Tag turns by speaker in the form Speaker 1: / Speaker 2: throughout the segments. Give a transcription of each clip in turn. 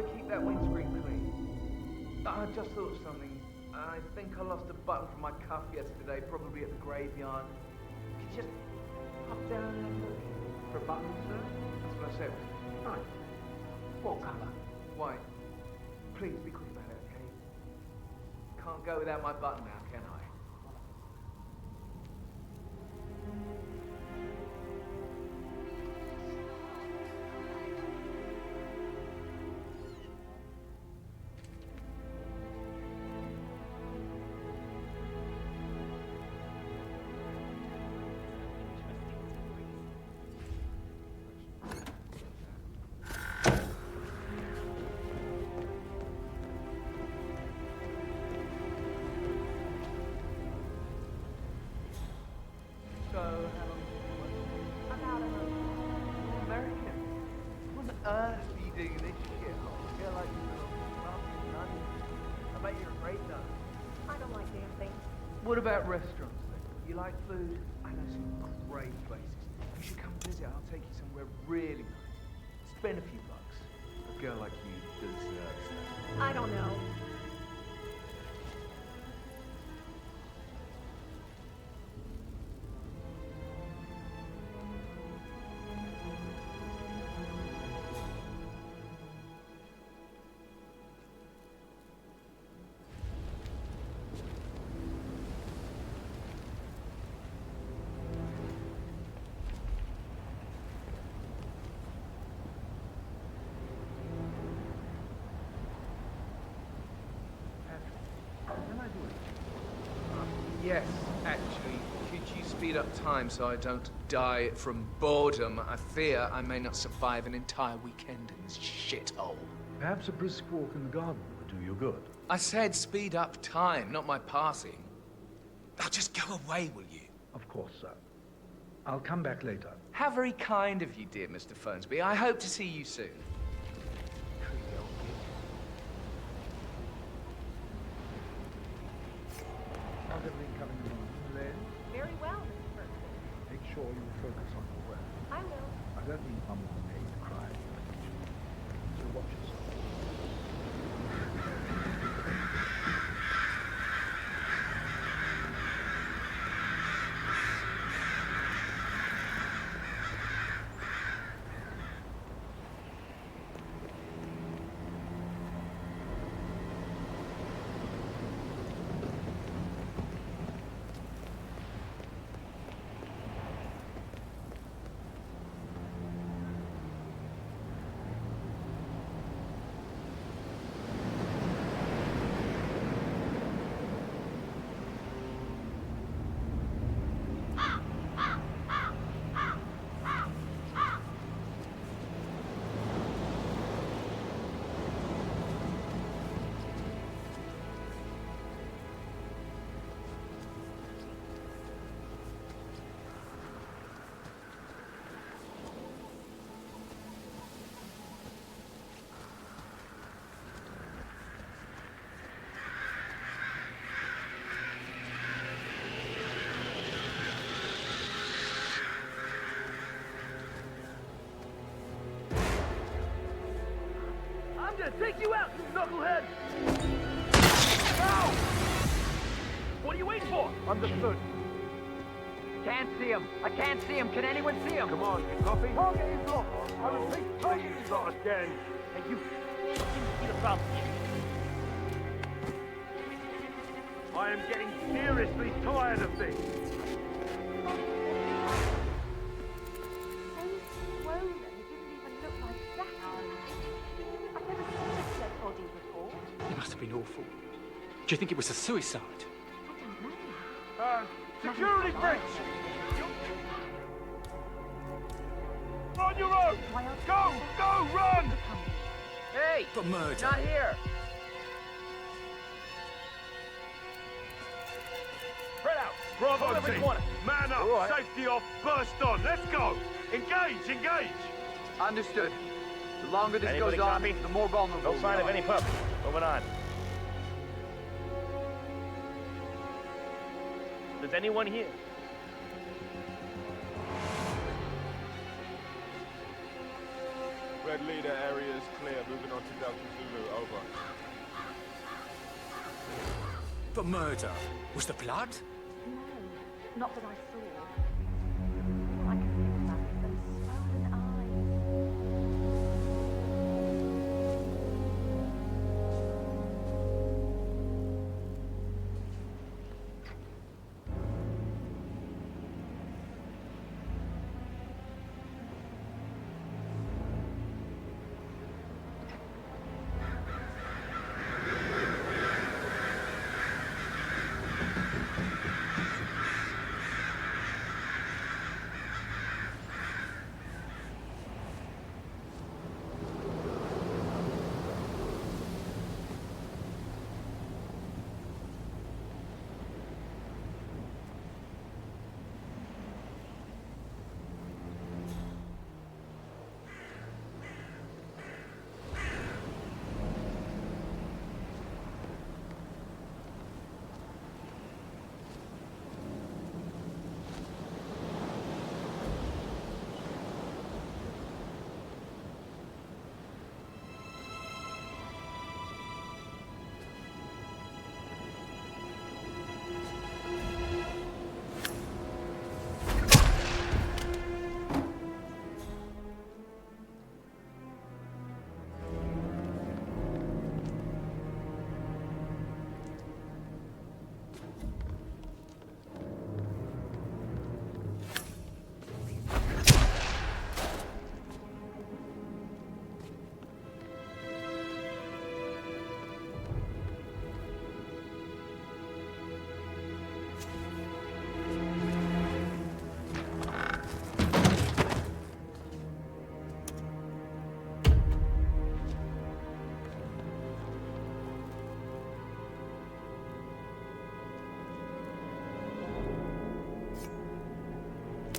Speaker 1: to keep that windscreen clean. I just thought of something. I think I lost a button from my cuff yesterday, probably at the graveyard. Could you just pop down and look?
Speaker 2: For a button, sir?
Speaker 1: That's what I said.
Speaker 2: Right. What colour?
Speaker 1: White. Please be quick about it, okay? Can't go without my button now, can I? So, how long have you been working?
Speaker 3: About a month.
Speaker 1: American. What on earth are you doing in this shit? I feel like you're a nun. I bet you're a great nun.
Speaker 3: I don't like dancing.
Speaker 1: What about restaurants then? You like food? I know some great places. You should come visit. I'll take you somewhere really nice. Spend a few bucks. A girl like you deserves that.
Speaker 3: I don't know.
Speaker 1: Yes, actually. Could you speed up time so I don't die from boredom? I fear I may not survive an entire weekend in this shithole.
Speaker 2: Perhaps a brisk walk in the garden would do you good.
Speaker 1: I said speed up time, not my passing. Now just go away, will you?
Speaker 2: Of course, sir. I'll come back later.
Speaker 1: How very kind of you, dear Mr. Fernsby. I hope to see you soon. Creepy old git.
Speaker 2: How's everything coming along, Elaine?
Speaker 3: Very well, Mr. Ferguson.
Speaker 2: Make sure you focus on your work.
Speaker 3: I will.
Speaker 2: I don't need Mum or May to cry. So watch yourself.
Speaker 1: I'm gonna take you out, you knucklehead!
Speaker 4: Go! What are you waiting for?
Speaker 1: Understood.
Speaker 4: Can't see him. I can't see him. Can anyone see him?
Speaker 1: Come on, get coffee.
Speaker 4: Target is locked. I repeat, target is locked again. Hey, you. See the problem.
Speaker 5: I am getting seriously tired of this.
Speaker 3: So swollen, it didn't even look like that. I've never seen a dead body before.
Speaker 6: It must have been awful. Do you think it was a suicide?
Speaker 3: I don't know.
Speaker 5: Security breach! On your own!
Speaker 3: Why else
Speaker 5: Go! Go! Run!
Speaker 4: Hey!
Speaker 6: For murder.
Speaker 4: Not here! Spread out!
Speaker 5: Bravo
Speaker 4: Hold every
Speaker 5: team!
Speaker 4: corner.
Speaker 5: Man up!
Speaker 4: All right.
Speaker 5: Safety off! Burst on! Let's go! Engage! Engage!
Speaker 4: Understood. The longer this
Speaker 5: Anybody
Speaker 4: goes on,
Speaker 5: copy?
Speaker 4: the more vulnerable
Speaker 5: No sign
Speaker 4: we
Speaker 5: of
Speaker 4: are.
Speaker 5: any pup. Moving on. Does anyone here?
Speaker 7: Red leader, area is clear. Moving on to Delta Zulu, over.
Speaker 6: But murder? Was the blood?
Speaker 3: No, not that I saw. All I can think about is those swollen eyes.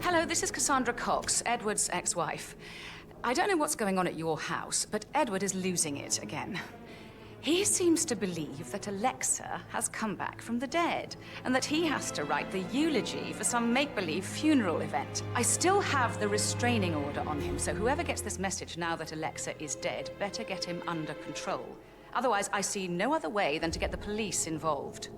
Speaker 8: Hello, this is Cassandra Cox, Edward's ex-wife. I don't know what's going on at your house, but Edward is losing it again. He seems to believe that Alexa has come back from the dead, and that he has to write the eulogy for some make-believe funeral event. I still have the restraining order on him, so whoever gets this message now that Alexa is dead better get him under control. Otherwise, I see no other way than to get the police involved.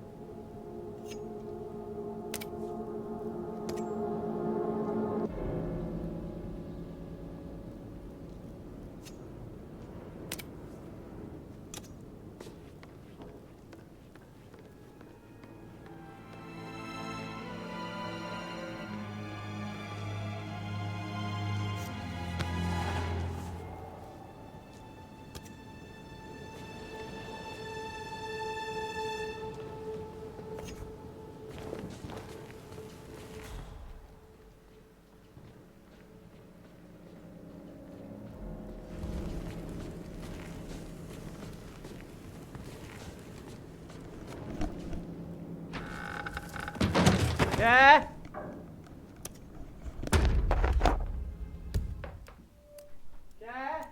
Speaker 1: Yeah? Yeah?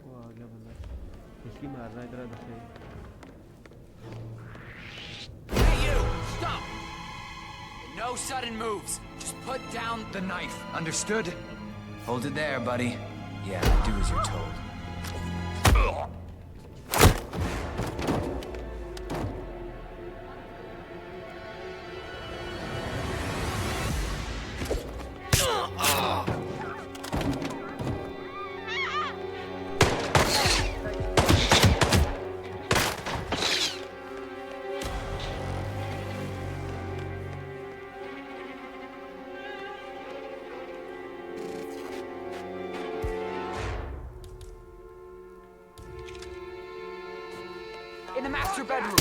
Speaker 1: वो आ गया बंदा इसकी मारना इतना दफे
Speaker 6: No sudden moves. Just put down the knife.
Speaker 9: Understood? Hold it there, buddy. Yeah, do as you're told.
Speaker 6: In the master bedroom.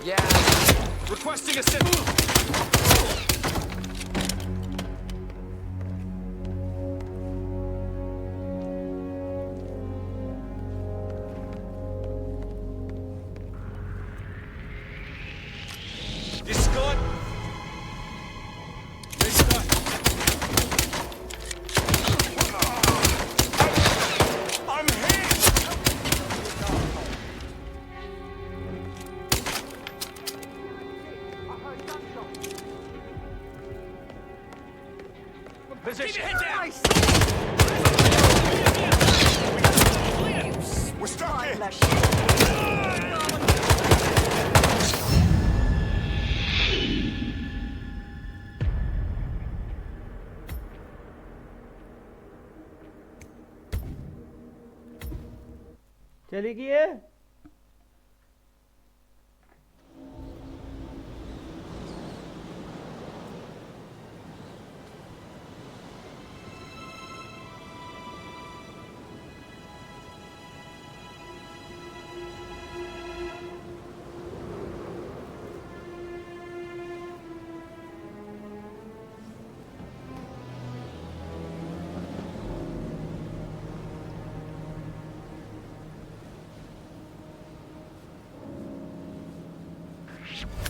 Speaker 6: Yeah. Requesting assistance. Discord. I'm here. Position. Keep your head down. We're stuck here.
Speaker 10: चली गई है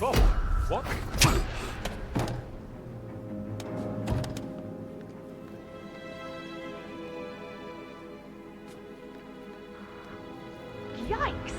Speaker 7: Oh, what?
Speaker 3: Yikes!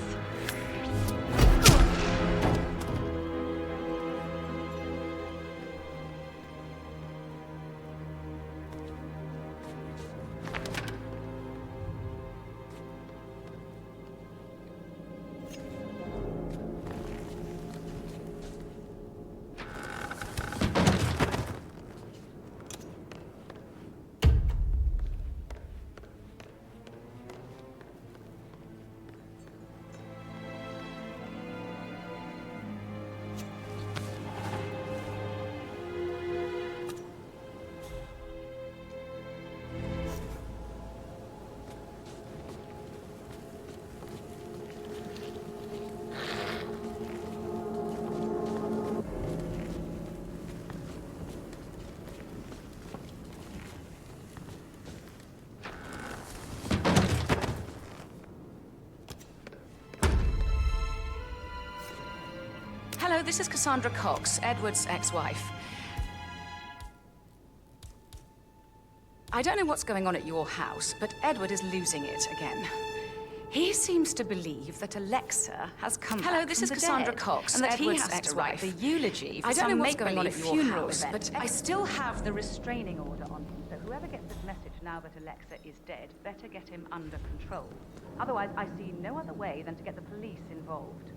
Speaker 8: Hello, this is Cassandra Cox, Edward's ex-wife. I don't know what's going on at your house, but Edward is losing it again. He seems to believe that Alexa has come back. Hello, this is Cassandra Cox,
Speaker 3: and that
Speaker 8: Edward's
Speaker 3: he has to write
Speaker 8: ex-wife.
Speaker 3: the eulogy for
Speaker 8: I don't know
Speaker 3: some
Speaker 8: what's going on at
Speaker 3: make-believe
Speaker 8: your
Speaker 3: funeral
Speaker 8: house,
Speaker 3: event.
Speaker 8: but
Speaker 3: I still have the restraining order on him, so whoever gets this message now that Alexa is dead better get him under control. Otherwise, I see no other way than to get the police involved.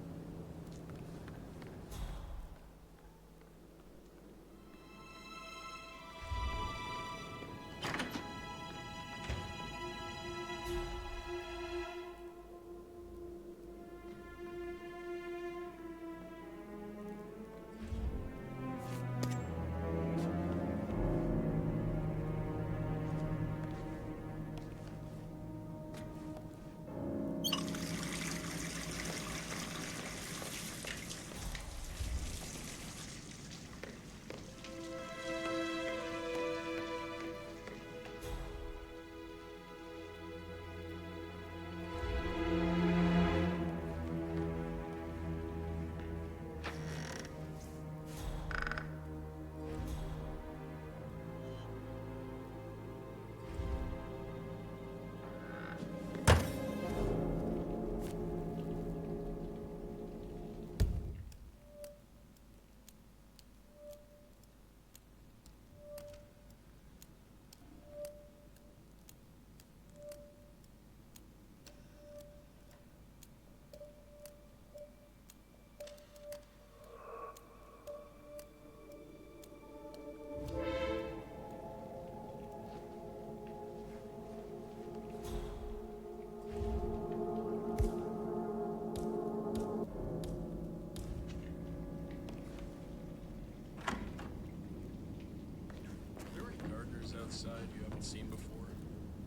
Speaker 10: outside you haven't seen before?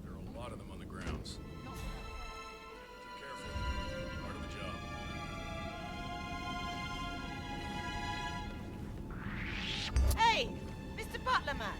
Speaker 10: There are a lot of them on the grounds. Be careful. Part of the job.
Speaker 11: Hey! Mr. Butler man!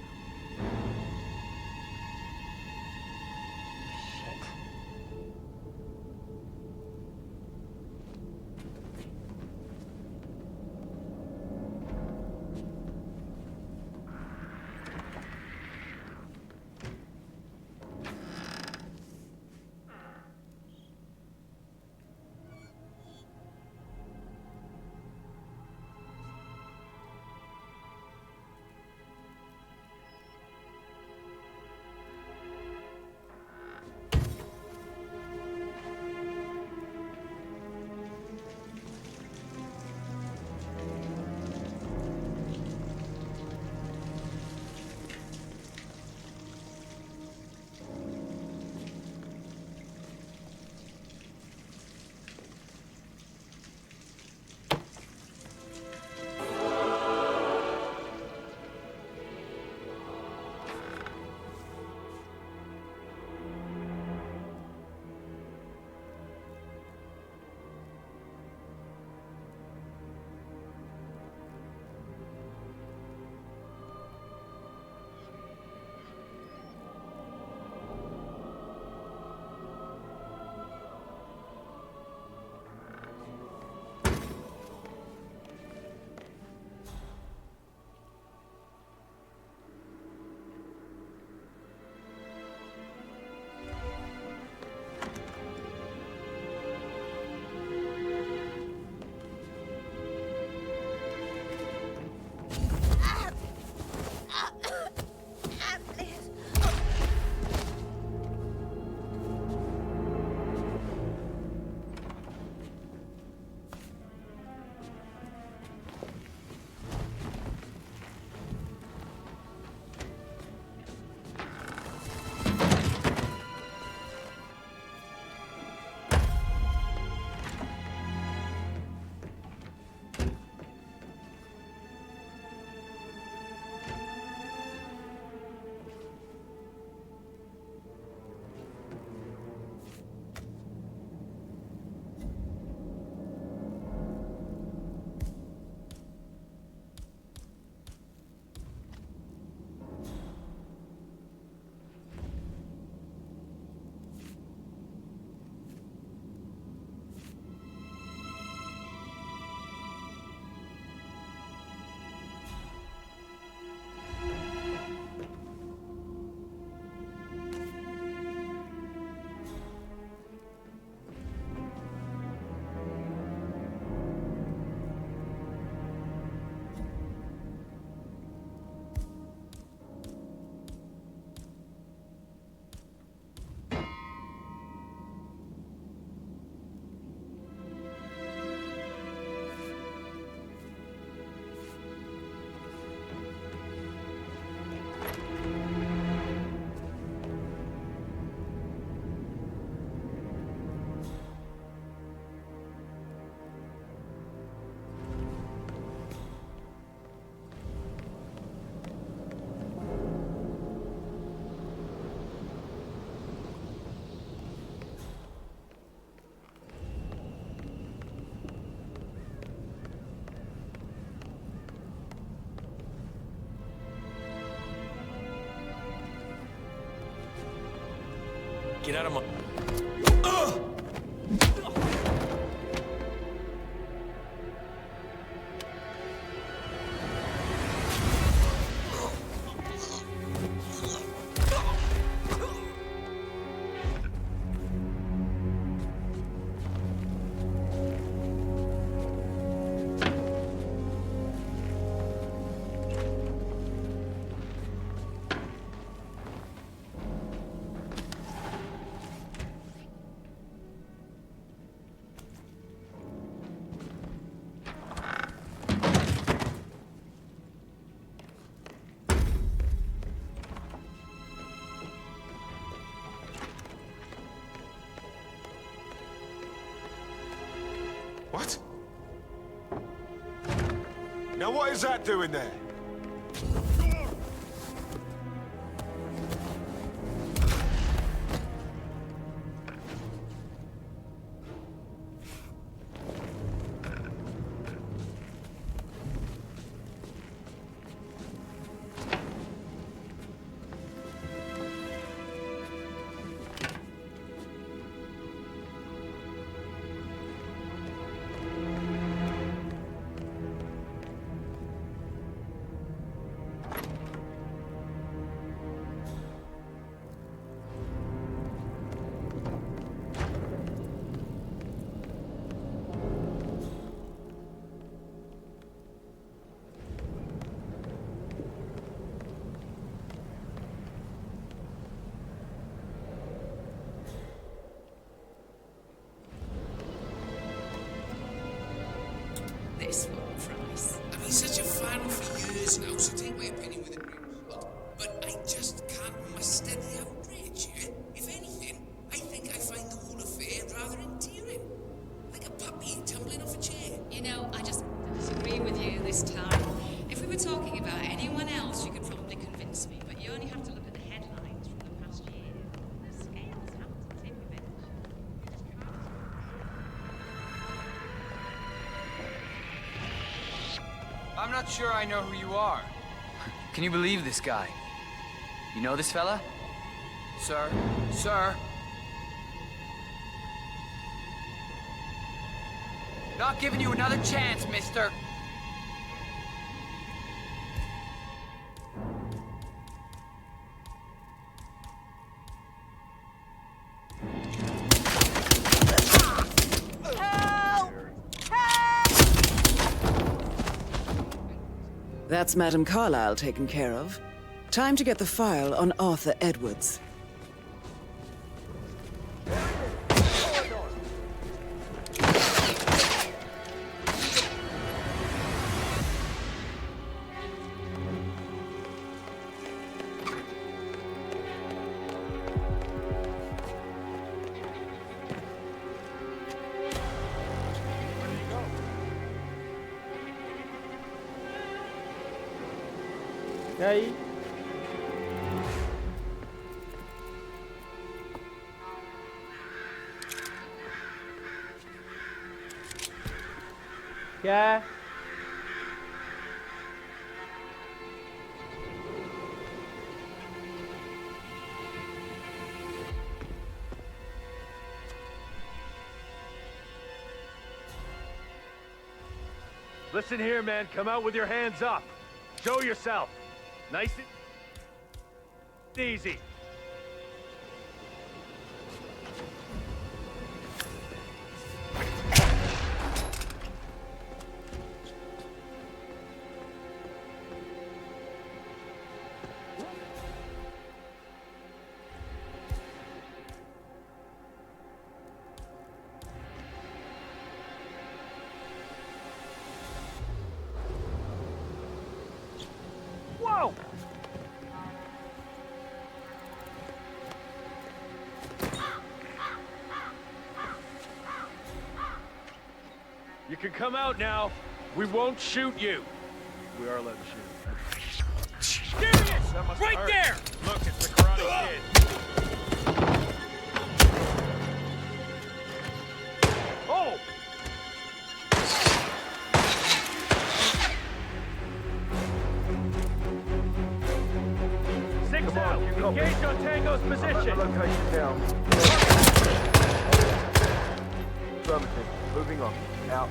Speaker 6: Get out of my...
Speaker 12: What? Now what is that doing there?
Speaker 9: I'm not sure I know who you are. Can you believe this guy? You know this fella? Sir? Sir? Not giving you another chance, mister.
Speaker 12: That's Madam Carlyle taken care of. Time to get the file on Arthur Edwards.
Speaker 4: E aí? Quer?
Speaker 5: Listen here, man. Come out with your hands up. Show yourself. Nice and easy. Whoa! You can come out now. We won't shoot you. We are allowed to shoot.
Speaker 4: There he is! Right
Speaker 5: hurt.
Speaker 4: there!
Speaker 5: Look, it's the Karate Kid. Oh! Six out. Engage on Tango's position.
Speaker 1: Location down. Affirmative. Moving on. Out.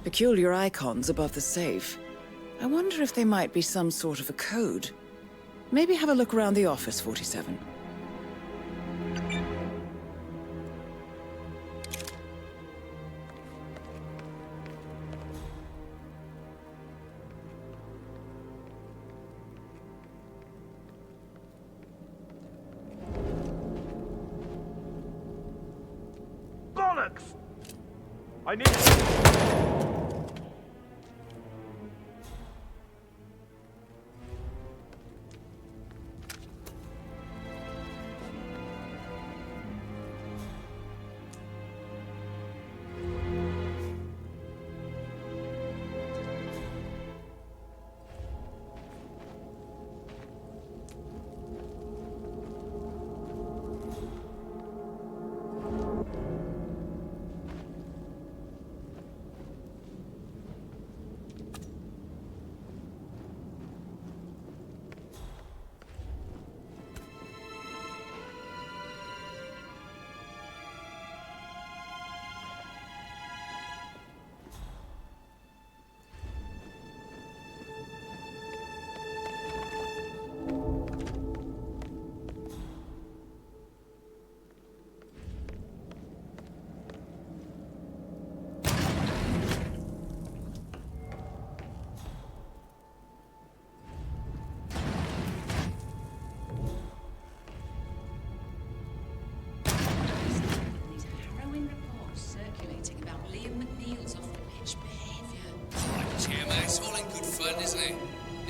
Speaker 12: Peculiar icons above the safe. I wonder if they might be some sort of a code. Maybe have a look around the office, 47.
Speaker 5: Bollocks! I need it.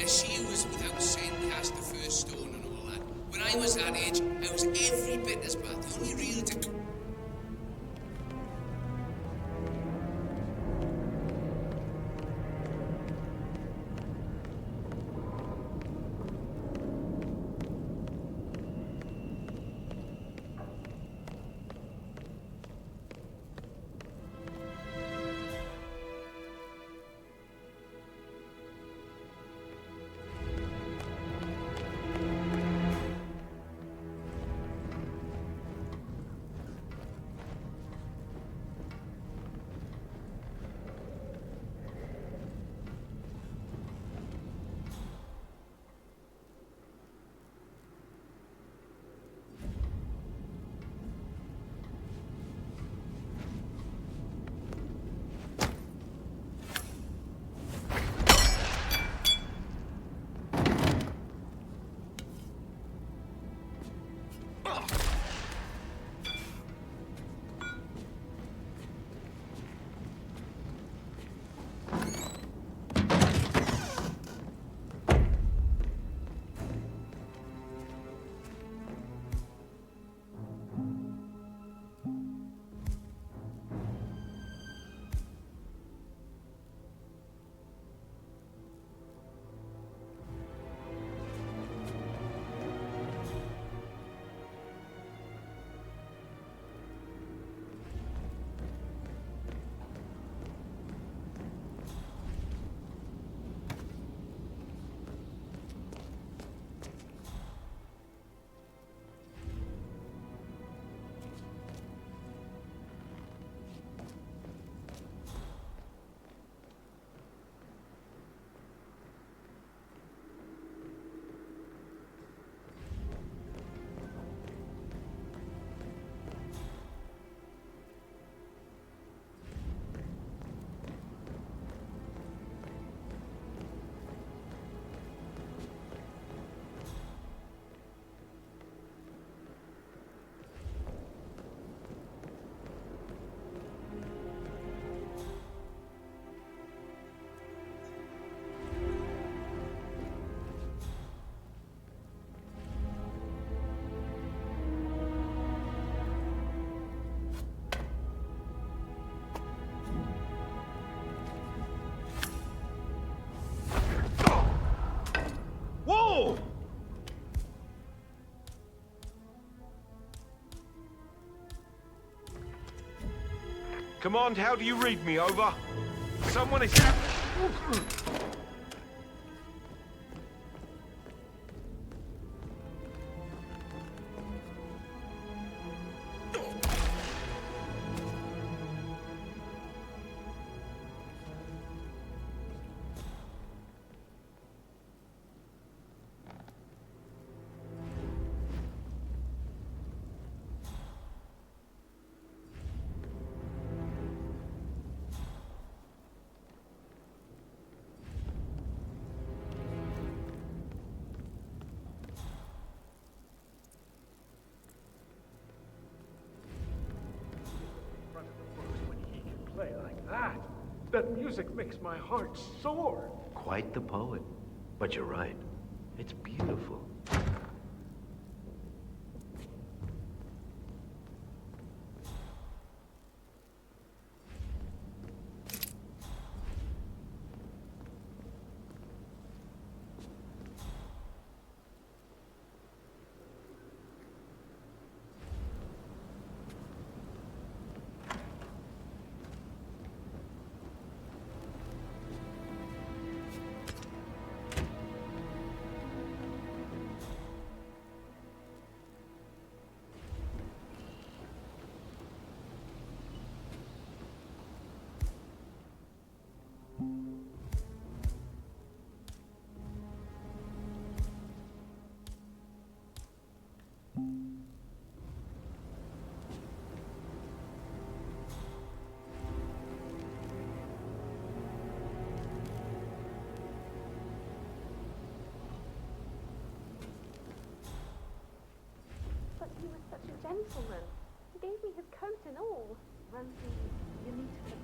Speaker 13: she was without saying cast the first stone and all that. When I was that age, I was every bit as bad. The only real
Speaker 5: Command, how do you read me? Over. Someone is...
Speaker 10: Play like that. That music makes my heart soar.
Speaker 2: Quite the poet. But you're right. It's beautiful.
Speaker 14: He was such a gentleman. He gave me his coat and all. Rosie, you need to forget.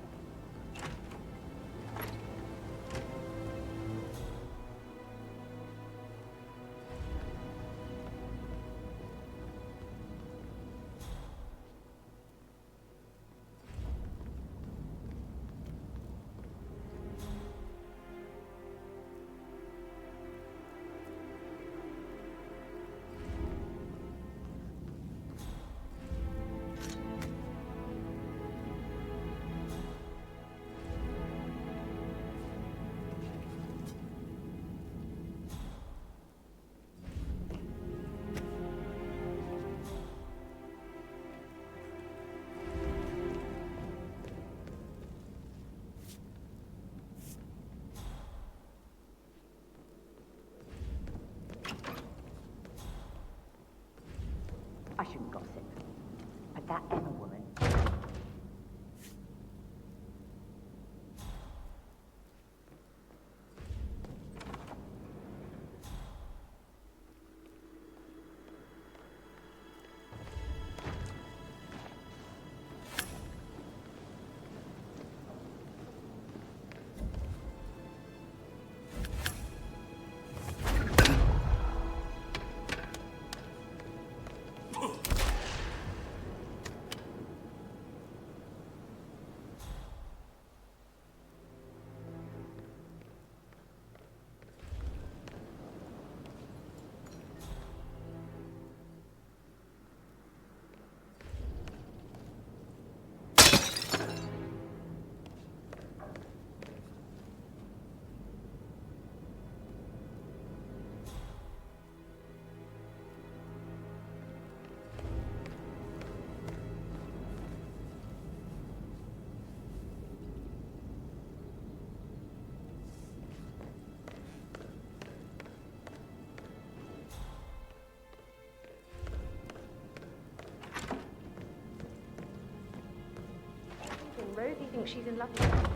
Speaker 14: secretly thinks she's in love with him.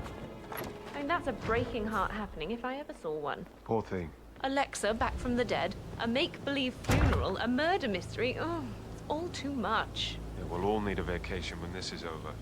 Speaker 14: I mean, that's a breaking heart happening if I ever saw one.
Speaker 5: Poor thing.
Speaker 14: Alexa back from the dead, a make-believe funeral, a murder mystery. Oh, it's all too much.
Speaker 5: Yeah, we'll all need a vacation when this is over.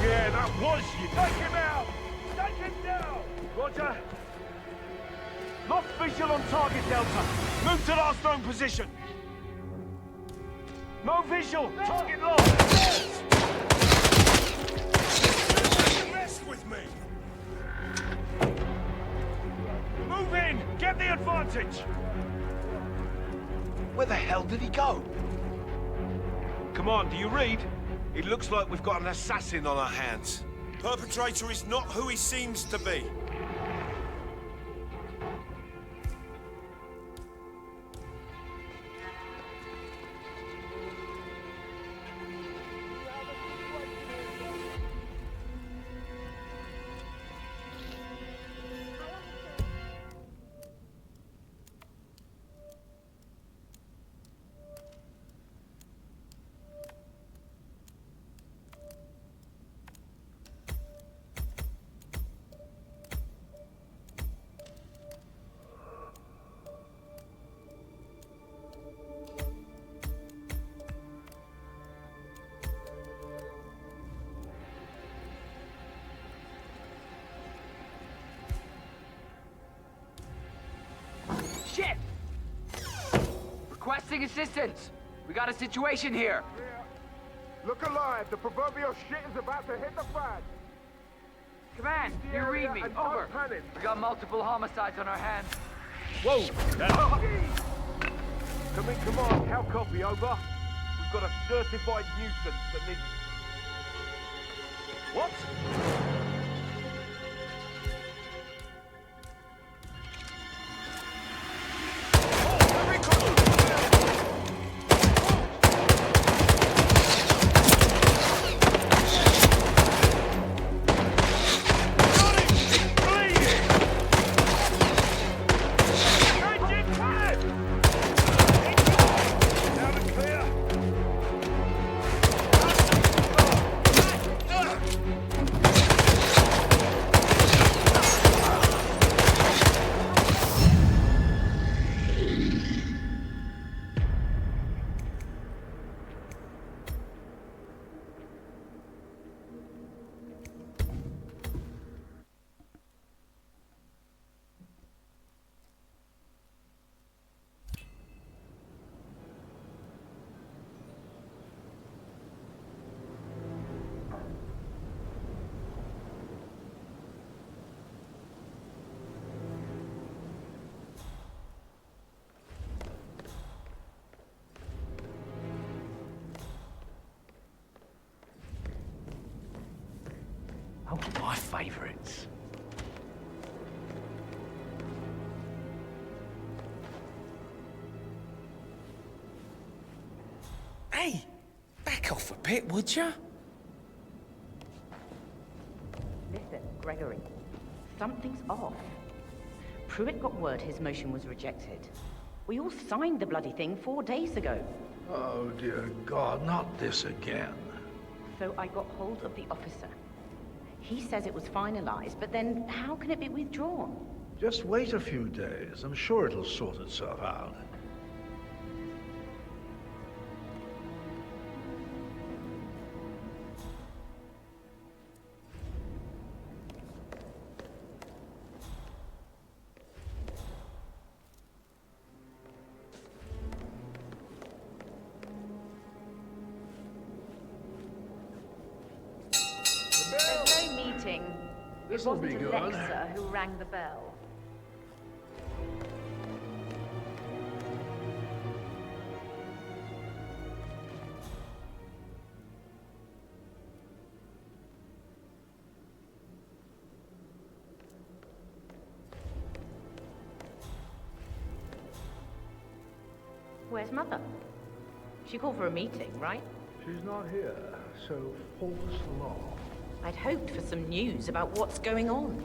Speaker 4: Yeah, that was you. Take him out! Take him down! Roger. Lost visual on target, Delta. Move to last known position. No visual. Target lost.
Speaker 6: Mess with me!
Speaker 4: Move in. Get the advantage.
Speaker 6: Where the hell did he go?
Speaker 4: Come on, do you read? It looks like we've got an assassin on our hands.
Speaker 6: Perpetrator is not who he seems to be.
Speaker 9: Shit! Requesting assistance. We got a situation here.
Speaker 4: Look alive. The proverbial shit is about to hit the fan.
Speaker 9: Command, you read me. Over. We got multiple homicides on our hands.
Speaker 4: Whoa! Come in, command. How copy? Over. We've got a certified nuisance that needs... What?
Speaker 2: Oh, my favourites. Hey, back off a bit, would ya?
Speaker 15: Listen, Gregory. Something's off. Pruitt got word his motion was rejected.
Speaker 16: We all signed the bloody thing 4 days ago.
Speaker 2: Oh, dear God, not this again.
Speaker 16: So I got hold of the officer. He says it was finalized, but then how can it be withdrawn?
Speaker 2: Just wait a few days. I'm sure it'll sort itself out.
Speaker 3: There's no meeting.
Speaker 2: This'll be
Speaker 3: It
Speaker 2: good.
Speaker 3: wasn't Alexa who rang the bell.
Speaker 16: Where's Mother? She called for a meeting, right?
Speaker 2: She's not here, so false law.
Speaker 16: I'd hoped for some news about what's going on.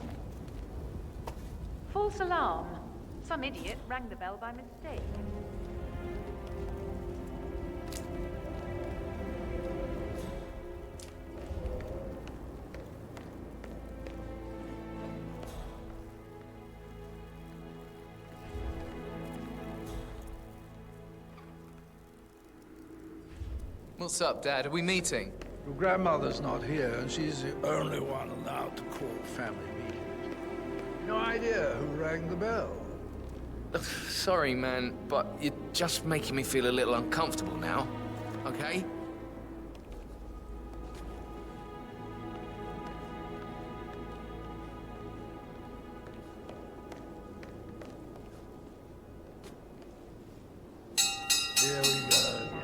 Speaker 3: False alarm. Some idiot rang the bell by mistake.
Speaker 9: What's up, Dad? Are we meeting?
Speaker 2: Your grandmother's not here, and she's the only one allowed to call family meetings. No idea who rang the bell.
Speaker 9: Sorry, man, but you're just making me feel a little uncomfortable now, okay?
Speaker 2: Here we go again.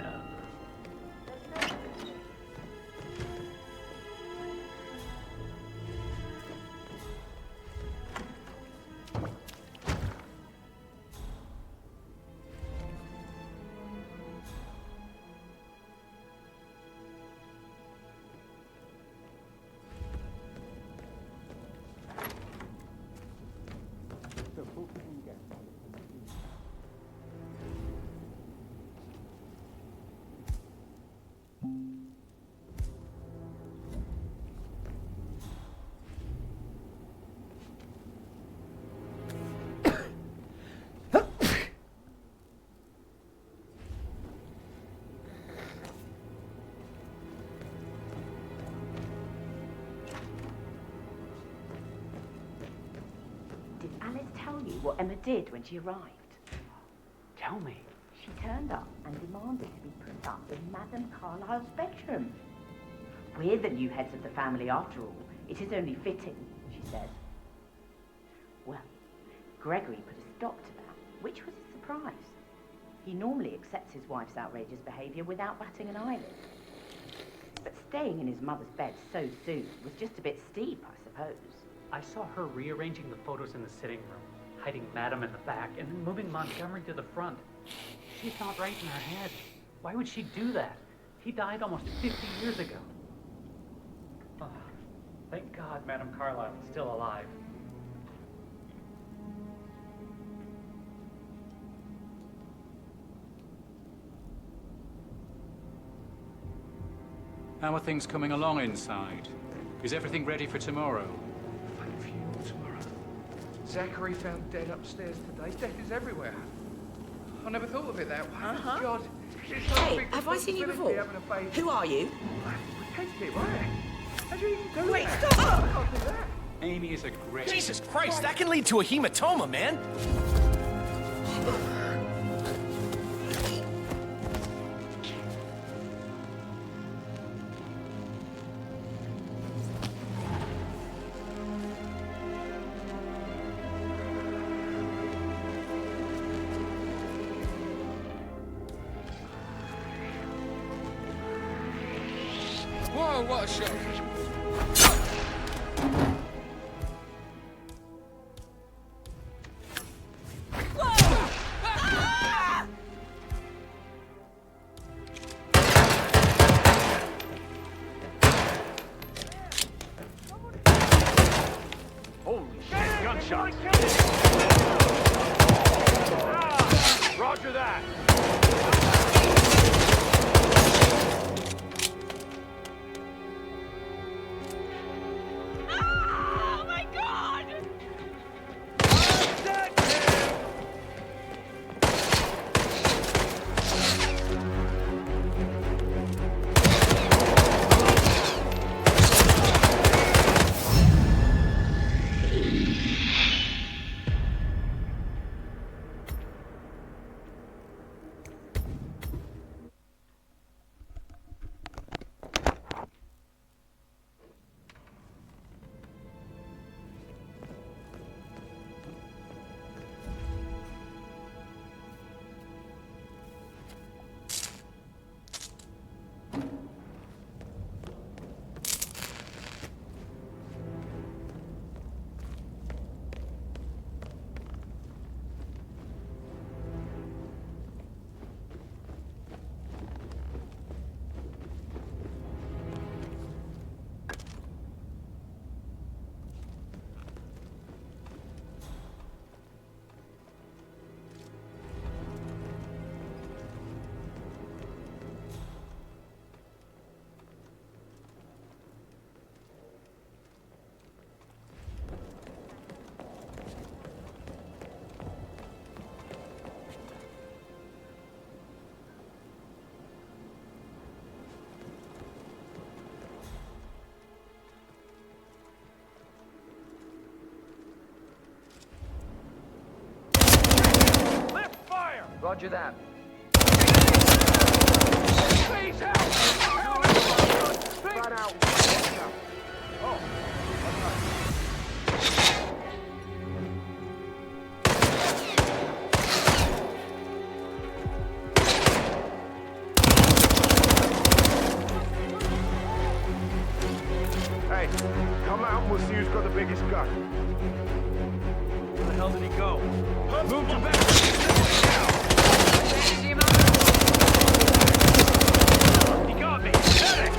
Speaker 16: Did Alice tell you what Emma did when she arrived?
Speaker 17: Tell me.
Speaker 16: She turned up and demanded to be put up in Madame Carlyle's bedroom. We're the new heads of the family after all. It is only fitting, she said. Well, Gregory put a stop to that, which was a surprise. He normally accepts his wife's outrageous behaviour without batting an eyelid. But staying in his mother's bed so soon was just a bit steep, I suppose.
Speaker 17: I saw her rearranging the photos in the sitting room, hiding Madam in the back, and then moving Montgomery to the front. She's not right in her head. Why would she do that? He died almost 50 years ago. Oh, thank God Madame Carlyle is still alive.
Speaker 7: How are things coming along inside? Is everything ready for tomorrow?
Speaker 1: Fake funeral tomorrow. Zachary found dead upstairs today. Death is everywhere. I never thought of it that way. God.
Speaker 16: Hey, have I seen you before? Who are you?
Speaker 1: Protect it, right? How'd you even do
Speaker 16: Wait,
Speaker 1: that?
Speaker 16: stop!
Speaker 1: I can't do that.
Speaker 7: Amy is a great...
Speaker 5: Jesus Christ, that can lead to a hematoma, man!
Speaker 9: Whoa, what a shot.
Speaker 4: Holy shit, gunshot! Roger!
Speaker 9: Roger that.
Speaker 4: Please help! Help! Flat out. Oh, hey, come out and we'll see who's got the biggest gun. Where the hell did he go? Move to back! He got me! Medic!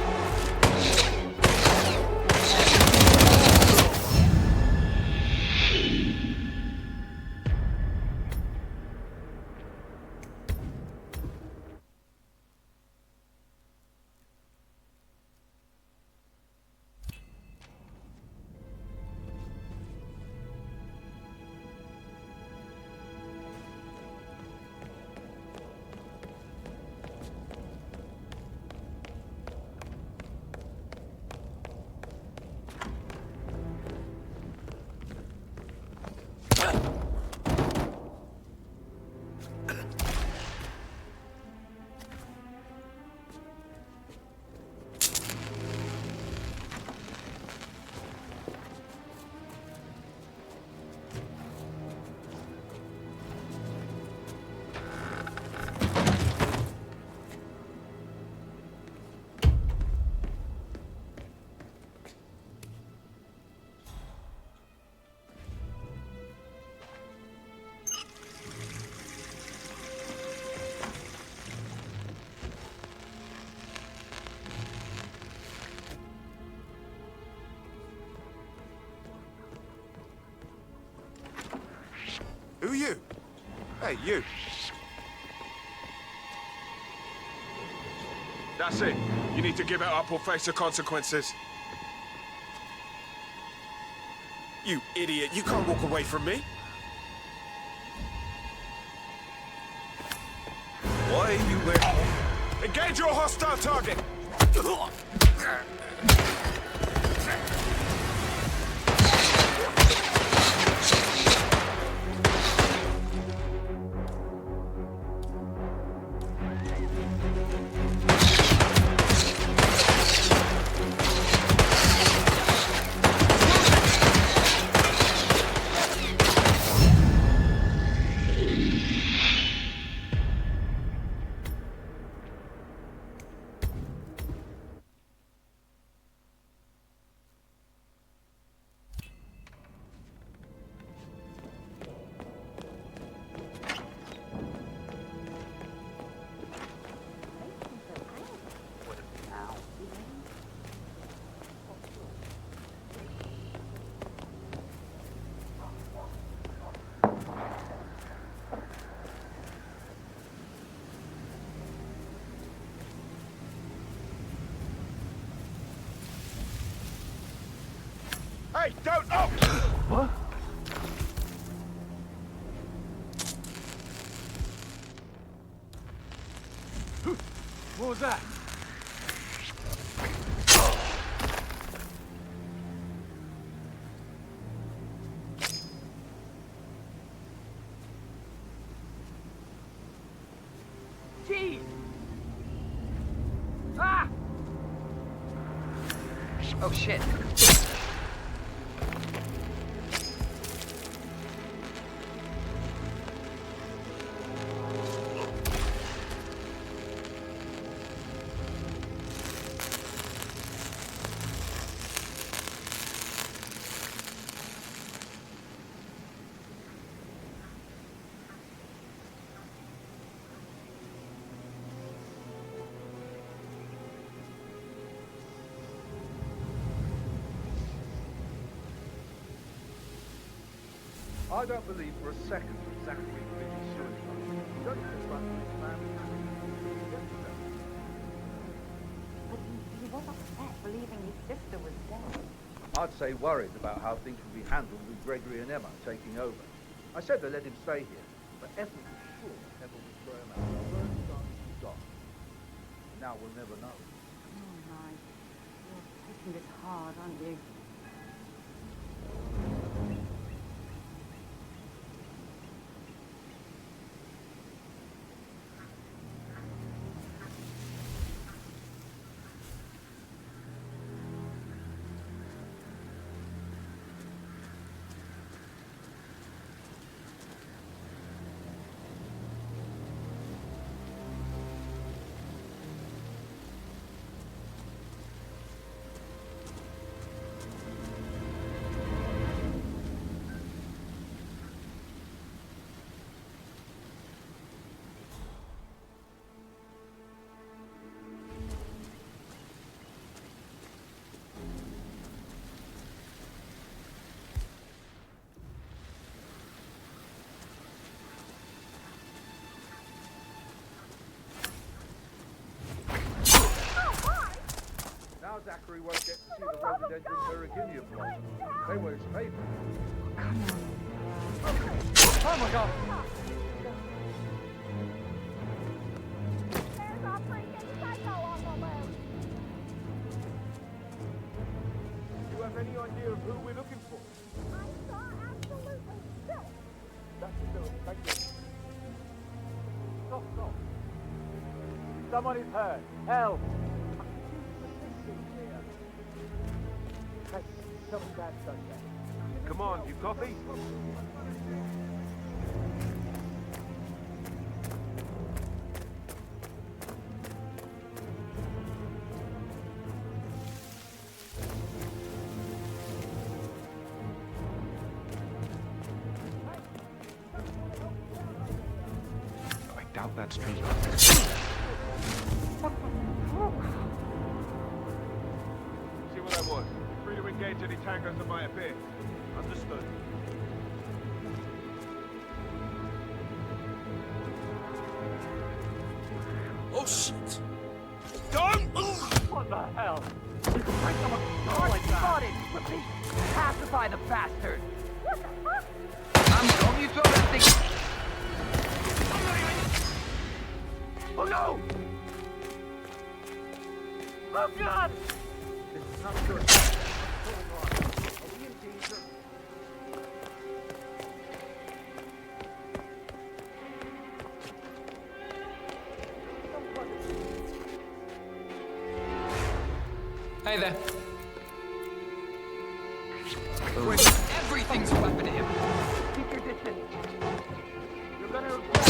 Speaker 6: Who are you? Hey, you. That's it. You need to give it up or face the consequences. You idiot. You can't walk away from me. Why are you there? Engage your hostile target! Hey, don't! Oh! What?
Speaker 4: What was that?
Speaker 1: Jeez! Ah!
Speaker 9: Oh, shit.
Speaker 2: I don't believe for a second that Zachary committed suicide. He's only confronting his family.
Speaker 3: But he was upset, believing his sister was dead.
Speaker 2: I'd say worried about how things would be handled with Gregory and Emma taking over. I said they let him stay here, but Ethel was sure Emma would throw him out. Our first started to stop. Now we'll never know.
Speaker 3: Oh my. You're taking this hard, aren't you?
Speaker 2: Zachary won't get to see the rhododendron Virginia blossom. They were his favorite.
Speaker 4: Oh my God!
Speaker 18: There's a freaking psycho on the loose.
Speaker 4: Do you have any idea of who we're looking for?
Speaker 18: I saw absolutely filth.
Speaker 4: That's the villain. Thank you. Stop, stop. Someone is hurt. Help! Hey, something bad's done there. Come on, you coffee?
Speaker 1: I doubt that's true.
Speaker 4: See what that was. Free to engage any tankers that might appear. Understood.
Speaker 6: Oh shit!
Speaker 4: Don't! What the hell? You can break someone's car like that.
Speaker 11: Spotted! Repeat! Pacify the bastard!
Speaker 18: What the fuck?
Speaker 11: Don't you throw that thing!
Speaker 4: Oh no! Oh God!
Speaker 2: This is not good. What's going on? Are we in danger?
Speaker 9: Hey there. Everything's a weapon to him.
Speaker 11: Keep your distance.
Speaker 4: You're gonna regret it.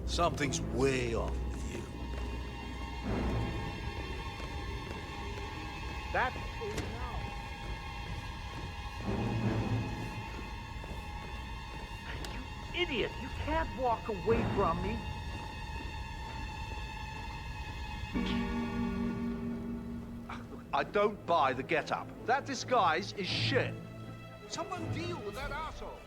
Speaker 6: Something's way off with you.
Speaker 2: That's it now.
Speaker 4: You idiot! You can't walk away from me.
Speaker 2: I don't buy the get-up. That disguise is shit. Someone deal with that asshole.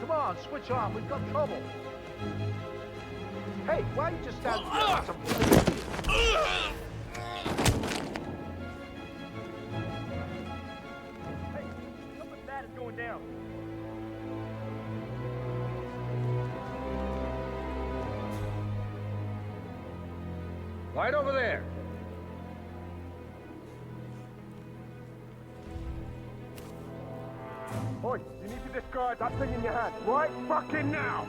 Speaker 2: Come on, switch on. We've got trouble. Hey, why are you just standing there like some idiot?
Speaker 4: Hey, something bad is going down.
Speaker 2: Right over there.
Speaker 4: Boy, you need to discard that thing in your hand right fucking now!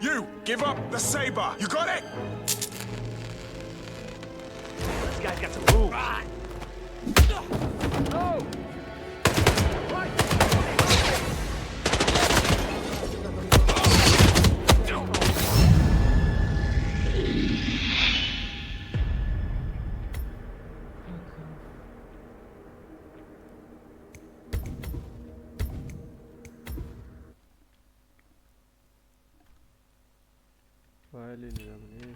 Speaker 6: You, give up the saber. You got it?
Speaker 4: This guy's got some moves.
Speaker 2: No! Right!
Speaker 19: Violin Germany.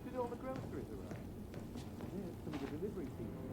Speaker 1: Did all the groceries arrive? Yes, some of the delivery people.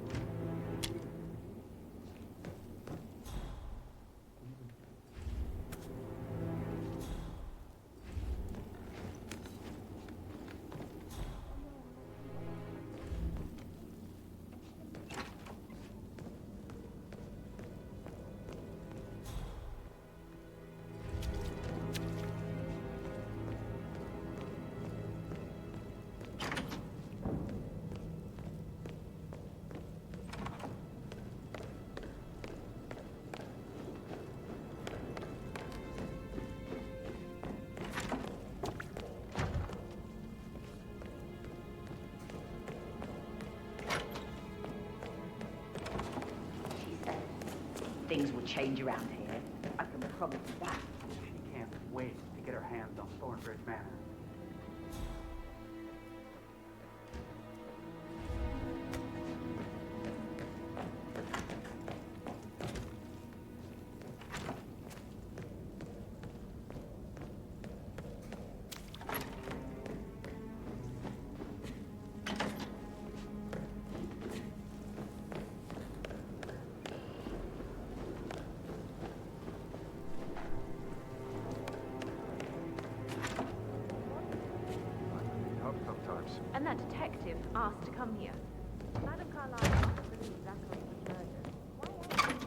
Speaker 16: things will change around here. I can promise you that.
Speaker 17: She can't wait to get her hands on Thornbridge Manor.
Speaker 14: And that detective asked to come here. Madam Carlyle doesn't believe Zachary was murdered. Why else?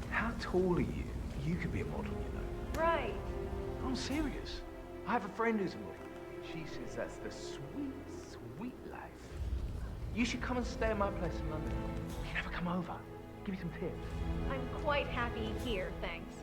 Speaker 1: How tall are you? You could be a model, you know.
Speaker 14: Right.
Speaker 1: I'm serious. I have a friend who's a model. She says that's the sweet, sweet life. You should come and stay at my place in London. You can never come over. Give me some tips.
Speaker 14: I'm quite happy here, thanks.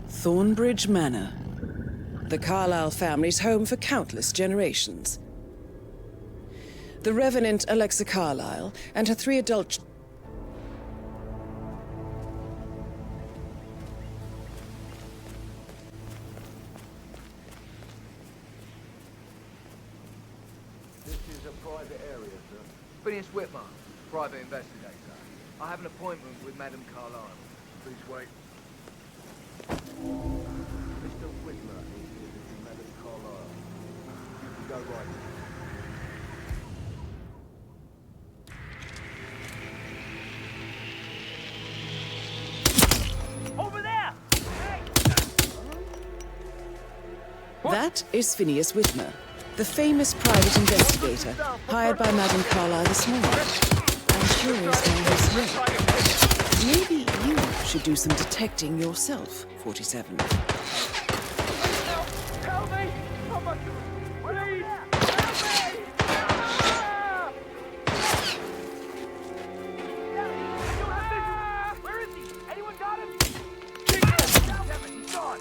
Speaker 12: Thornbridge Manor. The Carlyle family's home for countless generations. The Revenant Alexa Carlyle and her 3 adult...
Speaker 2: This is a private area, sir.
Speaker 1: Phineas Whitmer, private investigator. I have an appointment with Madame Carlyle.
Speaker 2: Please wait. Mr. Whitmer is here to see Madame Carlyle. You can go right.
Speaker 4: Over there! Hey!
Speaker 12: That is Phineas Whitmer, the famous private investigator hired by Madame Carlyle this morning. I'm curious why he's here. Maybe you should do some detecting yourself, 47.
Speaker 4: Help me! How much? Please! Help me! Where is he? Anyone got him? Damn it, he's gone!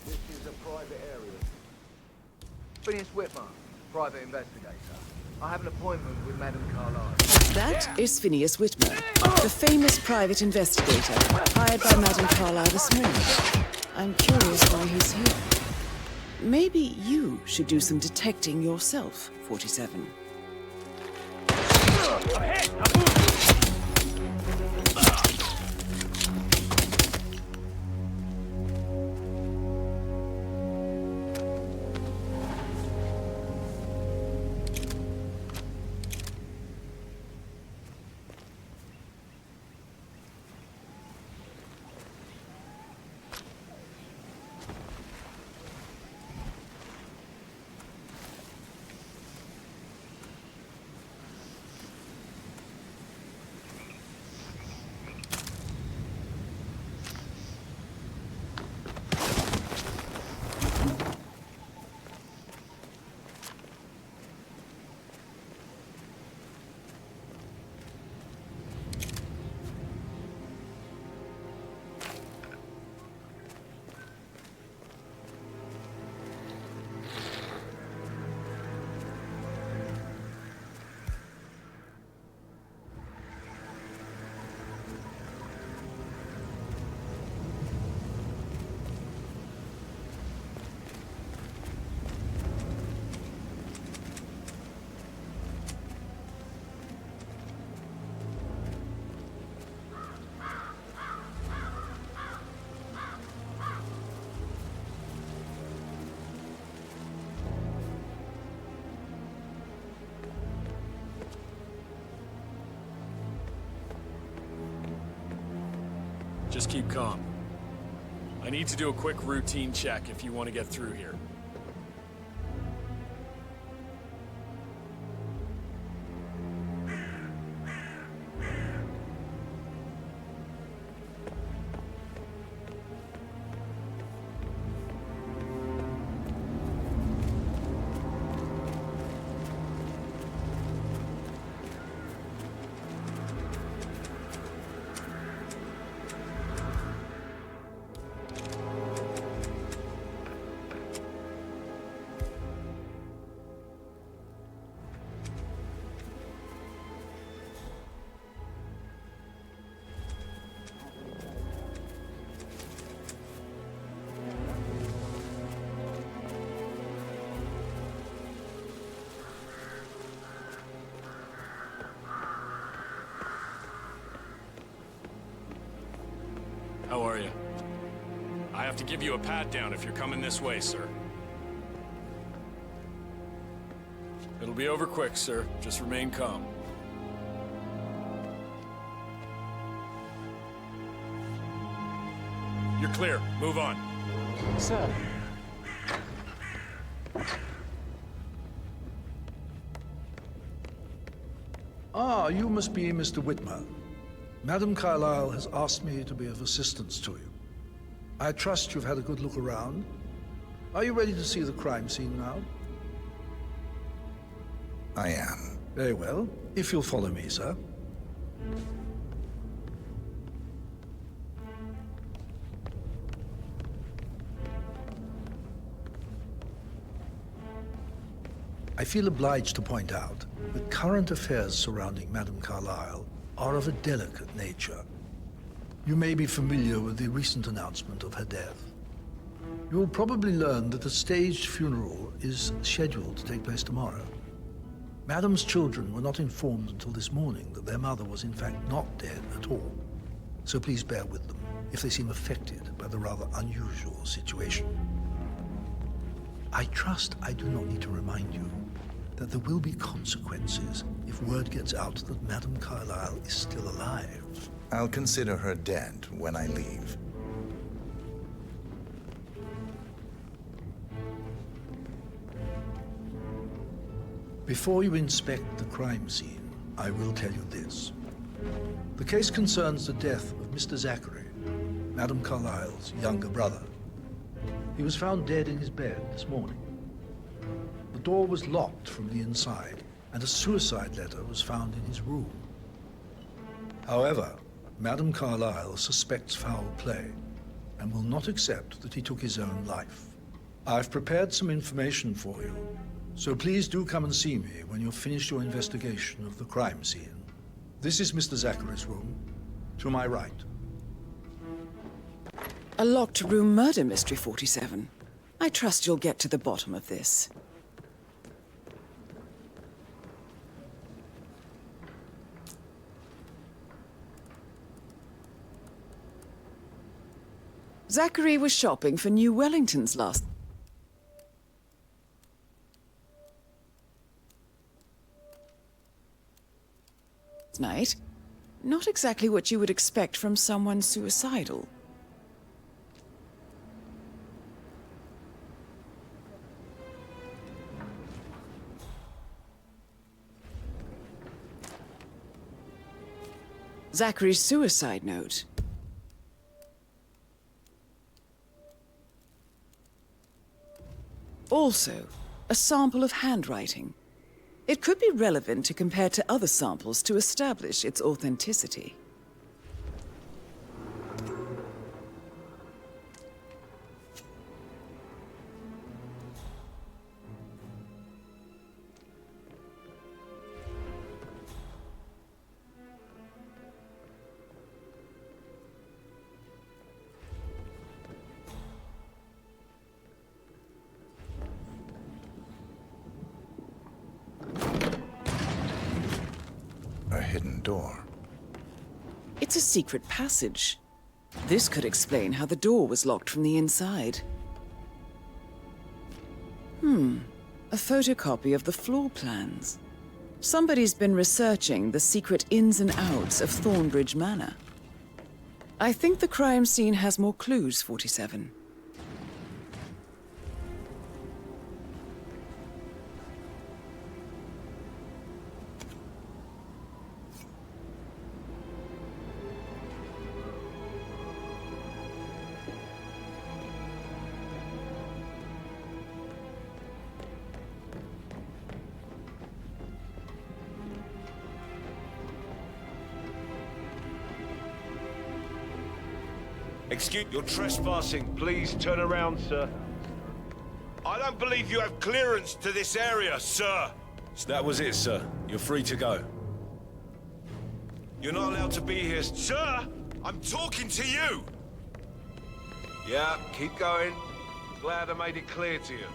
Speaker 2: This is a private area.
Speaker 1: Phineas Whitmer, private investigator. I have an appointment with Madame Carlyle.
Speaker 12: That is Phineas Whitmer, the famous private investigator hired by Madame Carlyle this morning. I'm curious why he's here. Maybe you should do some detecting yourself, 47.
Speaker 4: I'm hit! I'm moving!
Speaker 10: Just keep calm. I need to do a quick routine check if you want to get through here. How are you? I have to give you a pat down if you're coming this way, sir. It'll be over quick, sir. Just remain calm. You're clear. Move on.
Speaker 19: Sir.
Speaker 20: Ah, you must be Mr. Whitmer. Madam Carlyle has asked me to be of assistance to you. I trust you've had a good look around. Are you ready to see the crime scene now?
Speaker 21: I am.
Speaker 20: Very well. If you'll follow me, sir. I feel obliged to point out that current affairs surrounding Madame Carlyle are of a delicate nature. You may be familiar with the recent announcement of her death. You will probably learn that a staged funeral is scheduled to take place tomorrow. Madame's children were not informed until this morning that their mother was in fact not dead at all. So please bear with them if they seem affected by the rather unusual situation. I trust I do not need to remind you that there will be consequences if word gets out that Madame Carlyle is still alive.
Speaker 21: I'll consider her dead when I leave.
Speaker 20: Before you inspect the crime scene, I will tell you this. The case concerns the death of Mr. Zachary, Madame Carlyle's younger brother. He was found dead in his bed this morning. The door was locked from the inside, and a suicide letter was found in his room. However, Madame Carlyle suspects foul play and will not accept that he took his own life. I've prepared some information for you, so please do come and see me when you've finished your investigation of the crime scene. This is Mr. Zachary's room, to my right.
Speaker 12: A locked room murder mystery, 47. I trust you'll get to the bottom of this. Zachary was shopping for New Wellingtons last night. Not exactly what you would expect from someone suicidal. Zachary's suicide note. Also, a sample of handwriting. It could be relevant to compare to other samples to establish its authenticity.
Speaker 21: A hidden door.
Speaker 12: It's a secret passage. This could explain how the door was locked from the inside. A photocopy of the floor plans. Somebody's been researching the secret ins and outs of Thornbridge Manor. I think the crime scene has more clues, 47.
Speaker 4: Excuse, you're trespassing. Please turn around, sir. I don't believe you have clearance to this area, sir.
Speaker 10: So that was it, sir. You're free to go.
Speaker 4: You're not allowed to be here. Sir, I'm talking to you. Yeah, keep going. Glad I made it clear to you.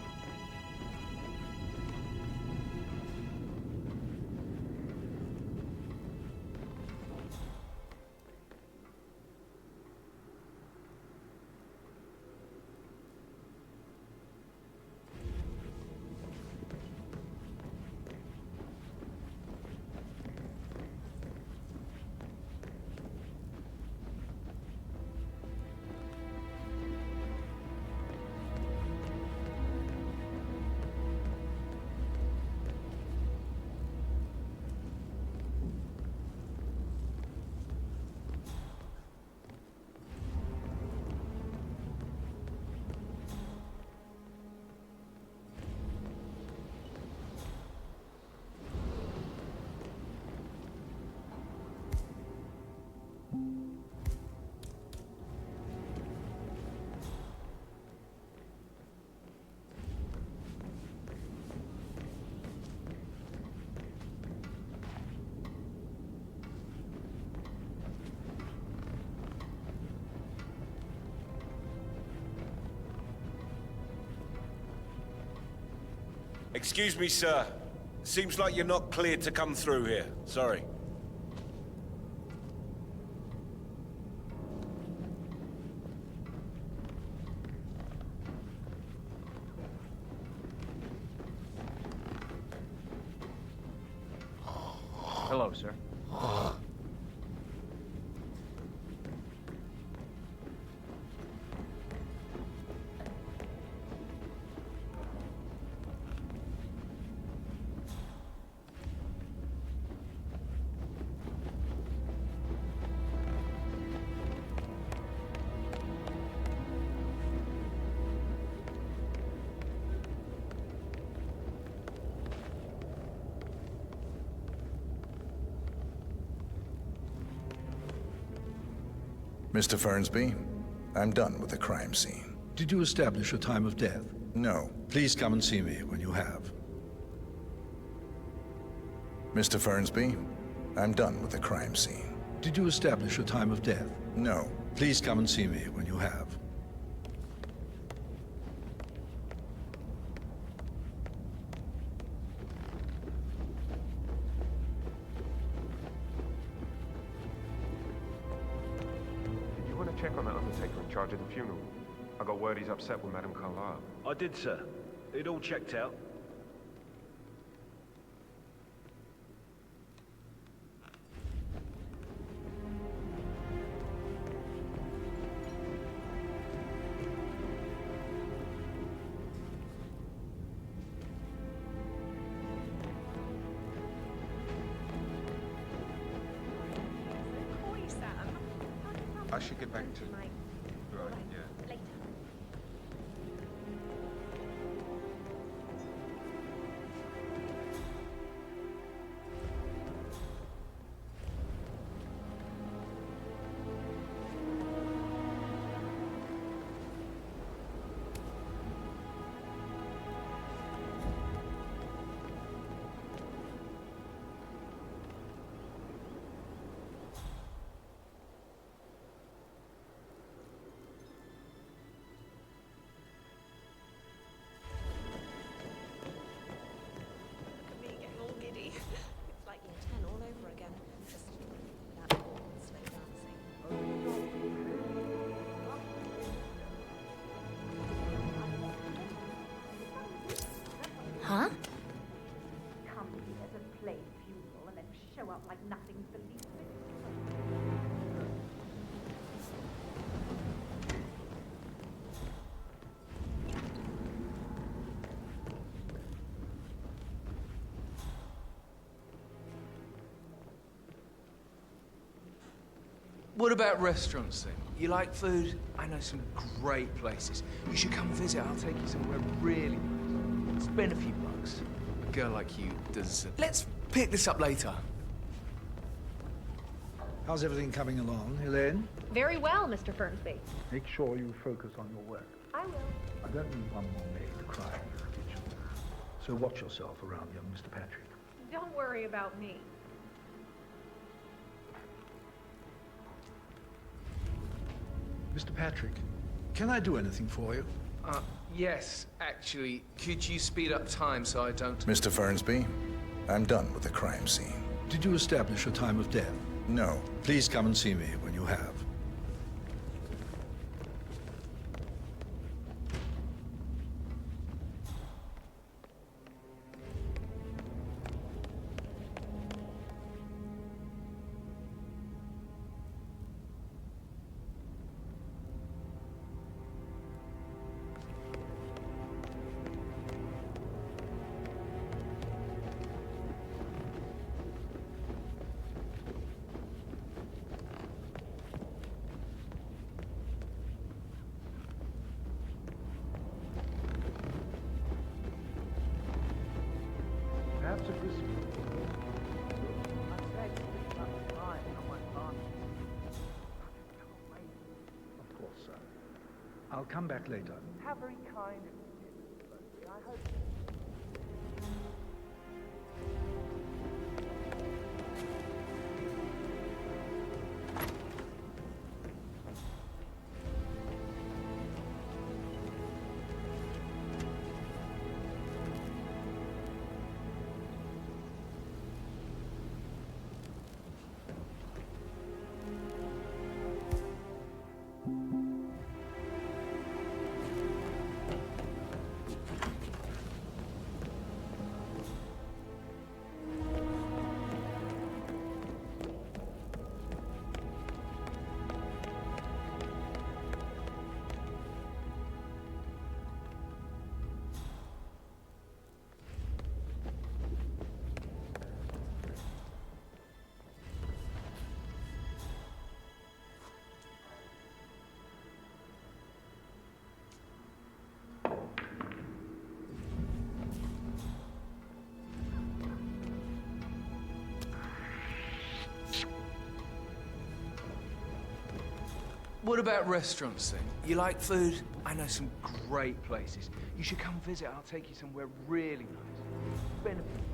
Speaker 6: Excuse me, sir. Seems like you're not cleared to come through here. Sorry.
Speaker 5: Hello, sir.
Speaker 21: Mr. Fernsby, I'm done with the crime scene.
Speaker 20: Did you establish a time of death?
Speaker 21: No.
Speaker 20: Please come and see me when you have.
Speaker 21: Mr. Fernsby, I'm done with the crime scene.
Speaker 20: Did you establish a time of death?
Speaker 21: No.
Speaker 20: Please come and see me when you have.
Speaker 10: Check on that undertaker in charge of the funeral. I got word he's upset with Madame Carlyle.
Speaker 5: I did, sir. It all checked out.
Speaker 10: I should get back to... Right, yeah.
Speaker 14: Later. It's like year 10 all over again. Just that awkward slow dancing.
Speaker 16: Huh? Come here to play funeral and then show up like nothing's the least bit.
Speaker 1: What about restaurants then? You like food? I know some great places. You should come visit. I'll take you somewhere really nice. Spend a few bucks. A girl like you does. Let's pick this up later.
Speaker 20: How's everything coming along, Elaine?
Speaker 18: Very well, Mr. Fernsby.
Speaker 20: Make sure you focus on your work.
Speaker 18: I will.
Speaker 20: I don't need one more maid to cry in the kitchen. So watch yourself around young Mr. Patrick.
Speaker 18: Don't worry about me.
Speaker 20: Mr. Patrick, can I do anything for you?
Speaker 1: Yes, actually. Could you speed up time so I don't...
Speaker 21: Mr. Fernsby, I'm done with the crime scene.
Speaker 20: Did you establish a time of death?
Speaker 21: No.
Speaker 20: Please come and see me when you have.
Speaker 2: Perhaps a Christmas. I said it's about time on my farm.
Speaker 20: Of course, sir. I'll come back later.
Speaker 2: How very kind of you, Mr. Fernsby. I hope...
Speaker 1: What about restaurants then? You like food? I know some great places. You should come visit. I'll take you somewhere really nice. Spend a few bucks.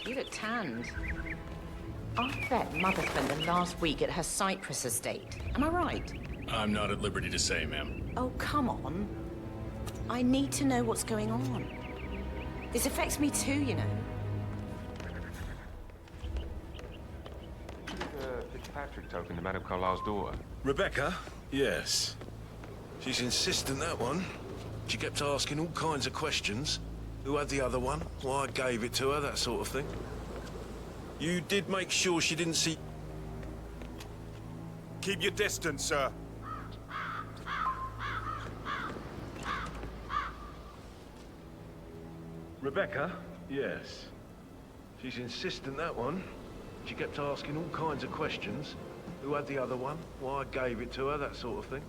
Speaker 16: You look tanned. I bet Mother spent the last week at her Cyprus estate. Am I right?
Speaker 10: I'm not at liberty to say, ma'am.
Speaker 16: Oh, come on. I need to know what's going on. This affects me too, you know.
Speaker 8: Fitzpatrick token to Madame Carlisle's daughter.
Speaker 6: Rebecca? Yes. She's insistent, that one. She kept asking all kinds of questions. Who had the other one? Why I gave it to her, that sort of thing. You did make sure she didn't see...
Speaker 4: Keep your distance, sir.
Speaker 6: Rebecca? Yes. She's insistent, that one. She kept asking all kinds of questions. Who had the other one? Why I gave it to her, that sort of thing.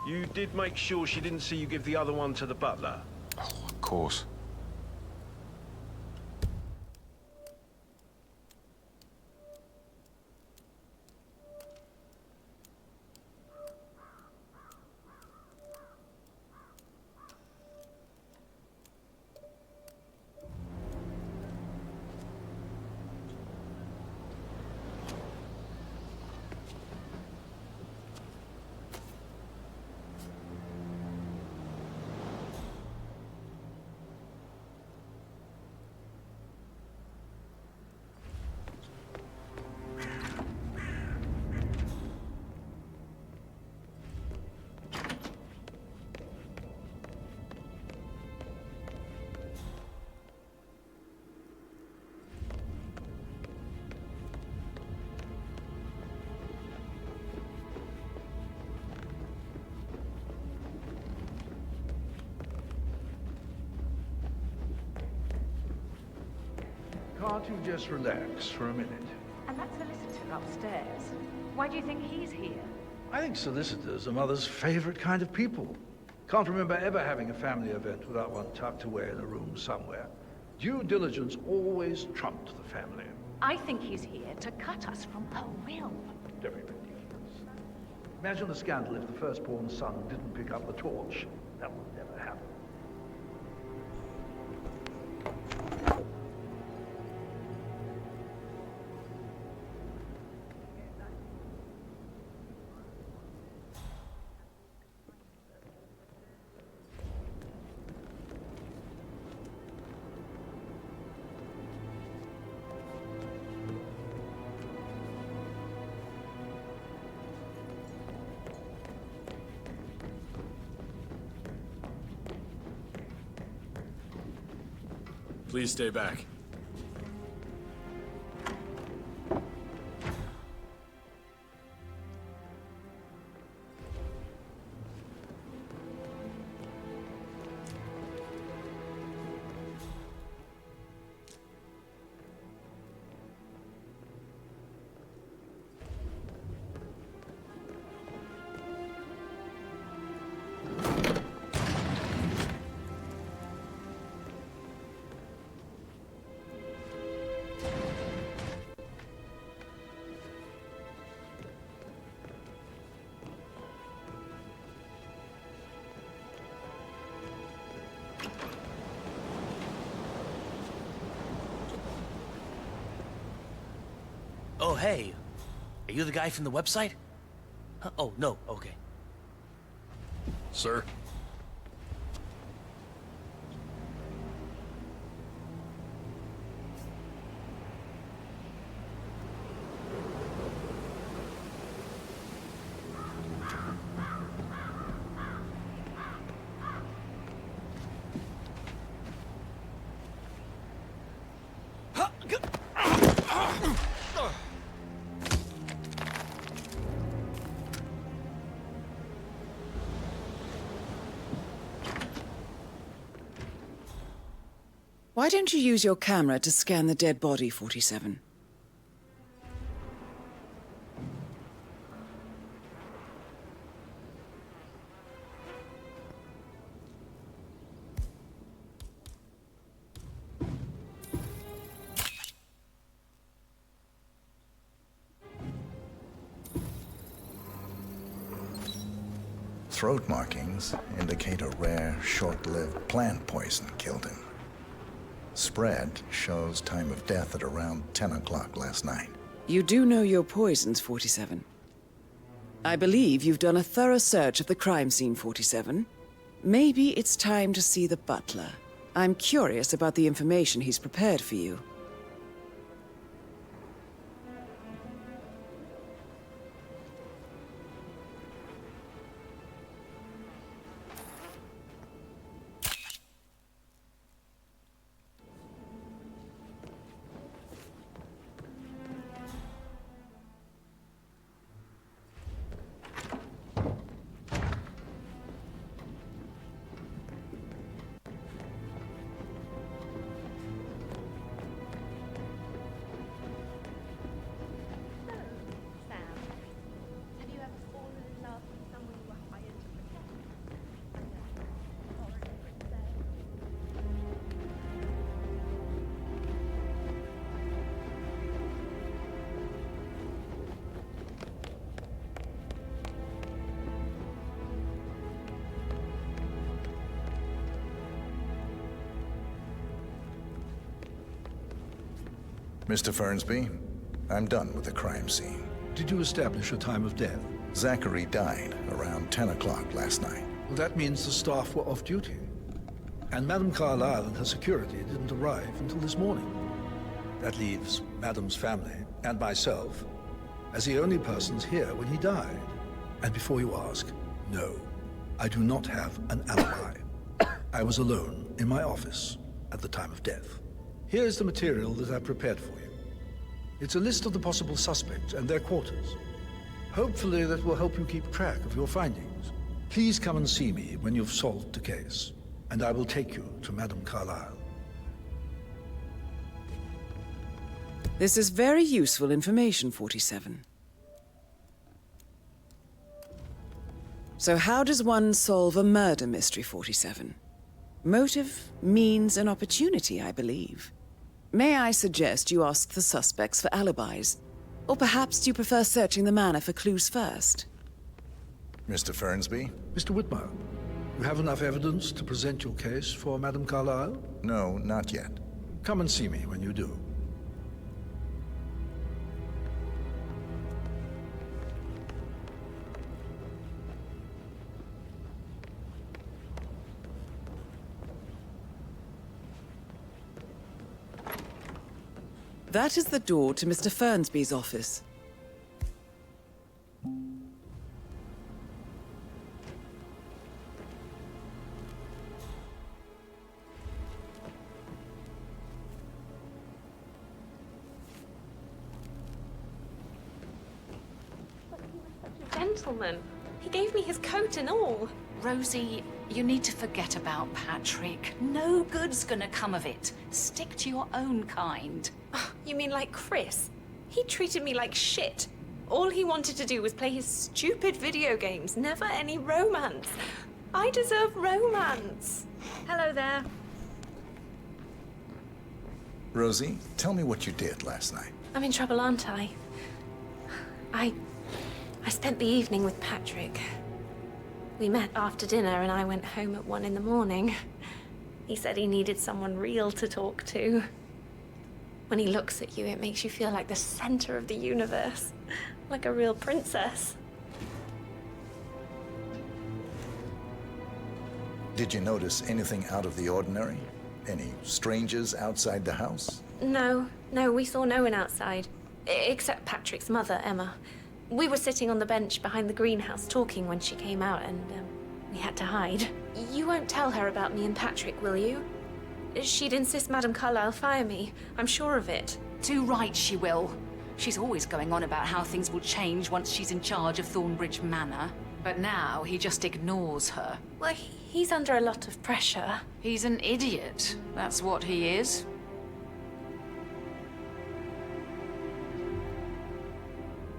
Speaker 6: You did make sure she didn't see you give the other one to the butler?
Speaker 8: Oh, of course.
Speaker 20: Can't you just relax for a minute?
Speaker 3: And that solicitor upstairs. Why do you think he's here?
Speaker 20: I think solicitors are Mother's favorite kind of people. Can't remember ever having a family event without one tucked away in a room somewhere. Due diligence always trumped the family.
Speaker 3: I think he's here to cut us from her will.
Speaker 20: Very ridiculous. Imagine the scandal if the firstborn son didn't pick up the torch. That would never happen.
Speaker 10: Please stay back.
Speaker 22: Oh, hey. Are you the guy from the website? Huh? Oh, no. Okay.
Speaker 10: Sir?
Speaker 12: Why don't you use your camera to scan the dead body, 47?
Speaker 21: Throat markings indicate a rare, short-lived plant poison killed him. Spread shows time of death at around 10 o'clock last night.
Speaker 12: You do know your poisons, 47. I believe you've done a thorough search of the crime scene, 47. Maybe it's time to see the butler. I'm curious about the information he's prepared for you.
Speaker 21: Mr. Fernsby, I'm done with the crime scene.
Speaker 20: Did you establish a time of death?
Speaker 21: Zachary died around 10 o'clock last night.
Speaker 20: Well, that means the staff were off duty. And Madame Carlyle and her security didn't arrive until this morning. That leaves Madame's family and myself as the only persons here when he died. And before you ask, no, I do not have an alibi. I was alone in my office at the time of death. Here's the material that I've prepared for you. It's a list of the possible suspects and their quarters. Hopefully that will help you keep track of your findings. Please come and see me when you've solved the case, and I will take you to Madame Carlyle.
Speaker 12: This is very useful information, 47. So how does one solve a murder mystery, 47? Motive, means, and opportunity, I believe. May I suggest you ask the suspects for alibis? Or perhaps do you prefer searching the manor for clues first?
Speaker 21: Mr. Fernsby?
Speaker 20: Mr. Whitmer, you have enough evidence to present your case for Madame Carlyle?
Speaker 21: No, not yet.
Speaker 20: Come and see me when you do.
Speaker 12: That is the door to Mr. Fernsby's office.
Speaker 14: Gentleman. He gave me his coat and all.
Speaker 3: Rosie, you need to forget about Patrick. No good's gonna come of it. Stick to your own kind.
Speaker 14: You mean like Chris? He treated me like shit. All he wanted to do was play his stupid video games, never any romance. I deserve romance. Hello there.
Speaker 21: Rosie, tell me what you did last night.
Speaker 14: I'm in trouble, aren't I? I spent the evening with Patrick. We met after dinner and I went home at 1 in the morning. He said he needed someone real to talk to. When he looks at you, it makes you feel like the center of the universe. Like a real princess.
Speaker 21: Did you notice anything out of the ordinary? Any strangers outside the house?
Speaker 14: No, we saw no one outside. Except Patrick's mother, Emma. We were sitting on the bench behind the greenhouse talking when she came out and we had to hide. You won't tell her about me and Patrick, will you? She'd insist Madame Carlyle fire me. I'm sure of it.
Speaker 3: Too right she will. She's always going on about how things will change once she's in charge of Thornbridge Manor. But now he just ignores her.
Speaker 14: Well, He's under a lot of pressure.
Speaker 13: He's an idiot. That's what he is.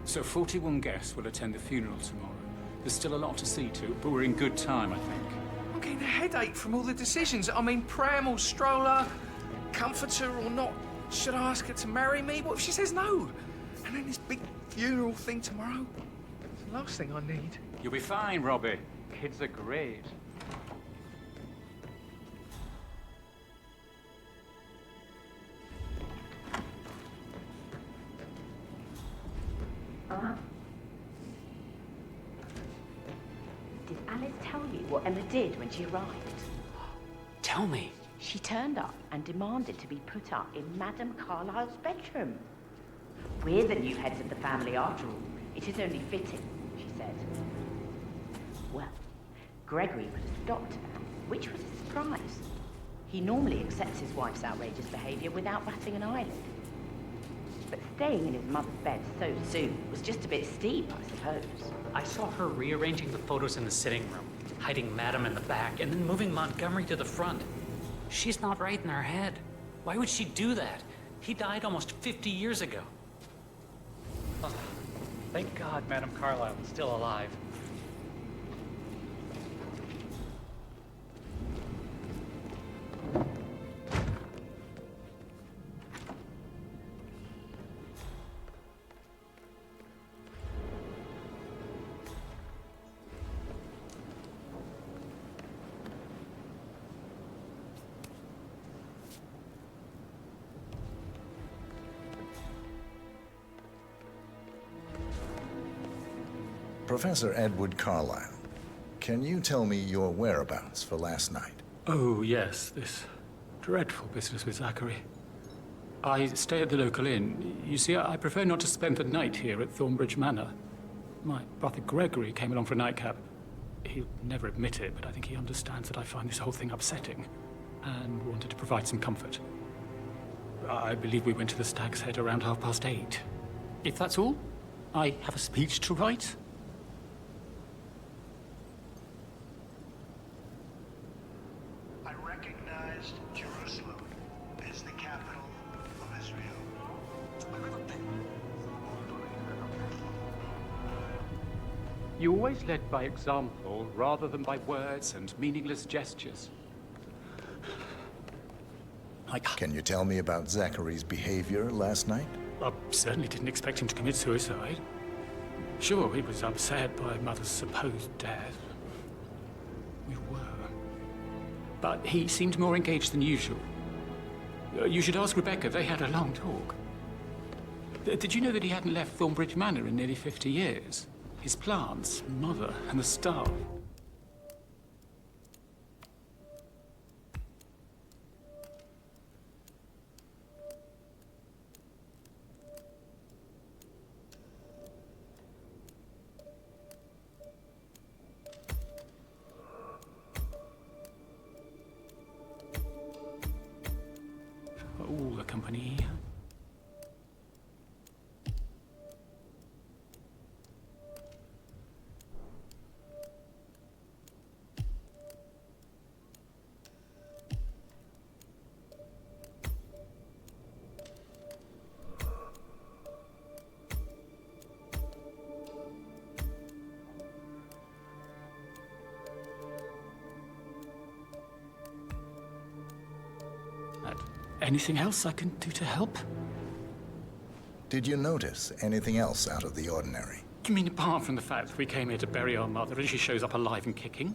Speaker 7: So 41 guests will attend the funeral tomorrow. There's still a lot to see to, but we're in good time, I think.
Speaker 1: I'm getting a headache from all the decisions. I mean, pram or stroller, comforter or not. Should I ask her to marry me? What if she says no? And then this big funeral thing tomorrow? It's the last thing I need.
Speaker 7: You'll be fine, Robbie. Kids are great.
Speaker 16: Did Alice tell you what Emma did when she arrived?
Speaker 22: Tell me.
Speaker 16: She turned up and demanded to be put up in Madame Carlyle's bedroom. We're the new heads of the family after all. It is only fitting, she said. Well, Gregory put a stop to that, which was a surprise. He normally accepts his wife's outrageous behaviour without batting an eyelid. But staying in his mother's bed so soon was just a bit steep, I suppose.
Speaker 17: I saw her rearranging the photos in the sitting room, hiding Madam in the back, and then moving Montgomery to the front. She's not right in her head. Why would she do that? He died almost 50 years ago. Oh, thank God Madam Carlyle is still alive.
Speaker 21: Professor Edward Carlyle, can you tell me your whereabouts for last night?
Speaker 7: Oh, yes, this dreadful business with Zachary. I stay at the local inn. You see, I prefer not to spend the night here at Thornbridge Manor. My brother Gregory came along for a nightcap. He'll never admit it, but I think he understands that I find this whole thing upsetting and wanted to provide some comfort. I believe we went to the Stag's Head around 8:30. If that's all, I have a speech to write. You always led by example rather than by words and meaningless gestures.
Speaker 21: Can you tell me about Zachary's behavior last night?
Speaker 7: I certainly didn't expect him to commit suicide. Sure, he was upset by Mother's supposed death. We were. But he seemed more engaged than usual. You should ask Rebecca. They had a long talk. Did you know that he hadn't left Thornbridge Manor in nearly 50 years? His plants, Mother, and the staff. All the company. Anything else I can do to help?
Speaker 21: Did you notice anything else out of the ordinary?
Speaker 7: You mean apart from the fact that we came here to bury our mother and she shows up alive and kicking?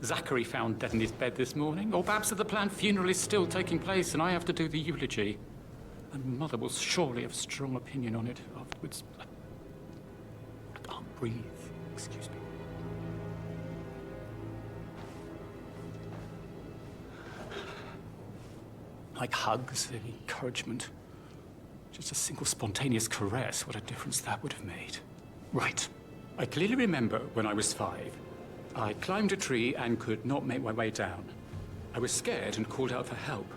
Speaker 7: Zachary found dead in his bed this morning? Or perhaps that the planned funeral is still taking place and I have to do the eulogy? And Mother will surely have strong opinion on it afterwards. I can't breathe. Excuse me. Like hugs, encouragement. Just a single spontaneous caress, what a difference that would have made. Right. I clearly remember when I was 5. I climbed a tree and could not make my way down. I was scared and called out for help.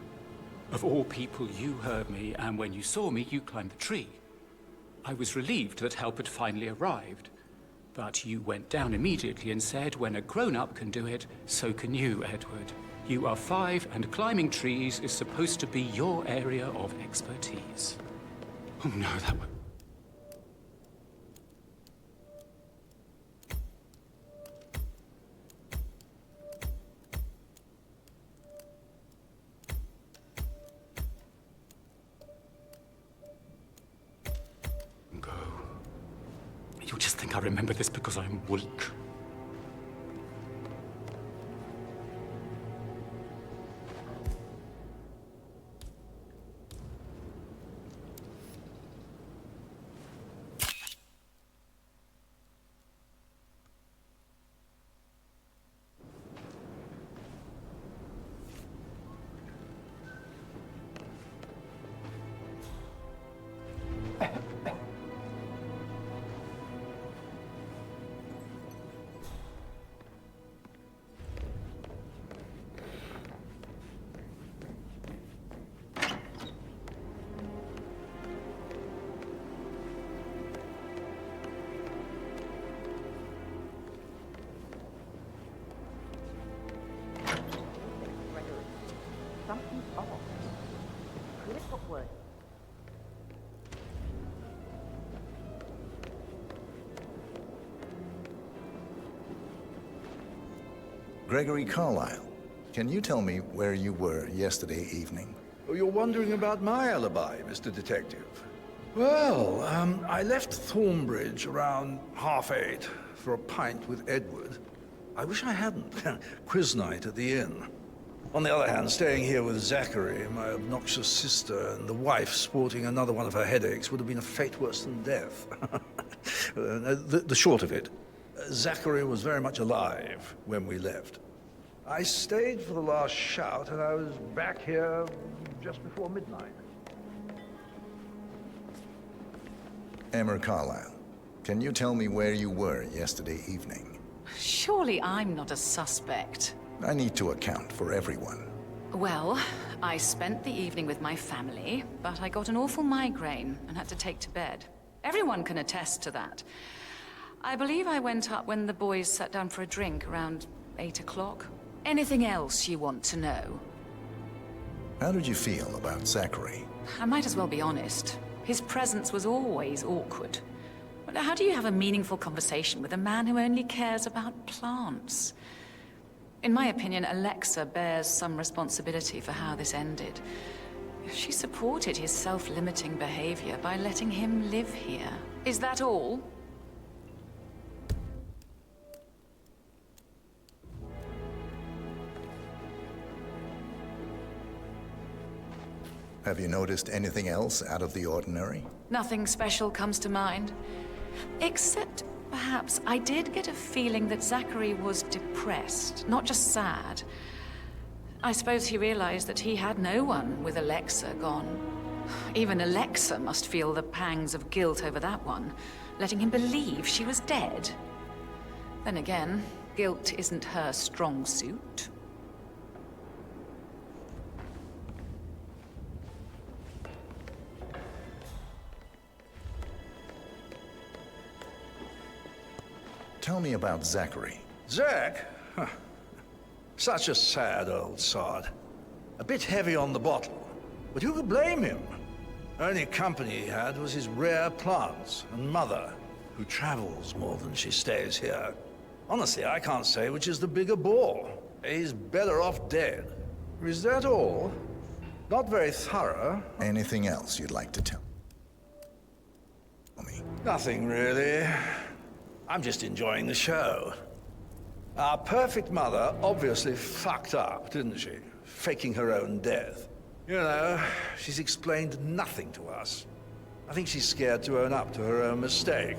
Speaker 7: Of all people, you heard me, and when you saw me, you climbed the tree. I was relieved that help had finally arrived, But you went down immediately and said, when a grown-up can do it, so can you, Edward. You are 5, and climbing trees is supposed to be your area of expertise. Oh no, that one. Go. You'll just think I remember this because I'm weak.
Speaker 16: Something's off. Could it got worse?
Speaker 21: Gregory Carlyle, can you tell me where you were yesterday evening?
Speaker 20: Oh, you're wondering about my alibi, Mr. Detective. Well, I left Thornbridge around 8:30 for a pint with Edward. I wish I hadn't. Quiz night at the inn. On the other hand, staying here with Zachary, my obnoxious sister, and the wife sporting another one of her headaches would have been a fate worse than death. The short of it, Zachary was very much alive when we left. I stayed for the last shout, and I was back here just before midnight.
Speaker 21: Emmer Carlyle, can you tell me where you were yesterday evening?
Speaker 13: Surely I'm not a suspect.
Speaker 21: I need to account for everyone.
Speaker 13: Well, I spent the evening with my family, but I got an awful migraine and had to take to bed. Everyone can attest to that. I believe I went up when the boys sat down for a drink around 8 o'clock. Anything else you want to know?
Speaker 21: How did you feel about Zachary?
Speaker 13: I might as well be honest. His presence was always awkward. Well, how do you have a meaningful conversation with a man who only cares about plants? In my opinion, Alexa bears some responsibility for how this ended. She supported his self-limiting behavior by letting him live here. Is that all?
Speaker 21: Have you noticed anything else out of the ordinary?
Speaker 13: Nothing special comes to mind. Except, perhaps, I did get a feeling that Zachary was depressed, not just sad. I suppose he realized that he had no one with Alexa gone. Even Alexa must feel the pangs of guilt over that one, letting him believe she was dead. Then again, guilt isn't her strong suit.
Speaker 21: Tell me about Zachary.
Speaker 20: Zach? Huh. Such a sad old sod. A bit heavy on the bottle. But who could blame him? Only company he had was his rare plants and mother, who travels more than she stays here. Honestly, I can't say which is the bigger bore. He's better off dead. Is that all? Not very thorough.
Speaker 21: Anything else you'd like to tell me?
Speaker 20: Nothing really. I'm just enjoying the show. Our perfect mother obviously fucked up, didn't she? Faking her own death. You know, she's explained nothing to us. I think she's scared to own up to her own mistake.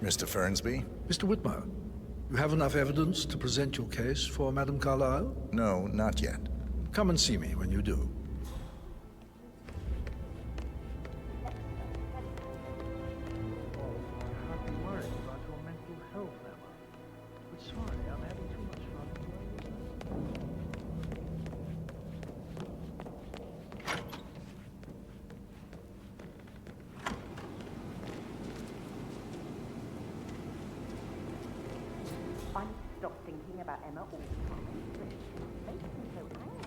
Speaker 21: Mr. Fernsby?
Speaker 20: Mr. Whitmer, you have enough evidence to present your case for Madame Carlyle?
Speaker 21: No, not yet.
Speaker 20: Come and see me when you do.
Speaker 16: I stop thinking about Emma all the time. It makes me so angry.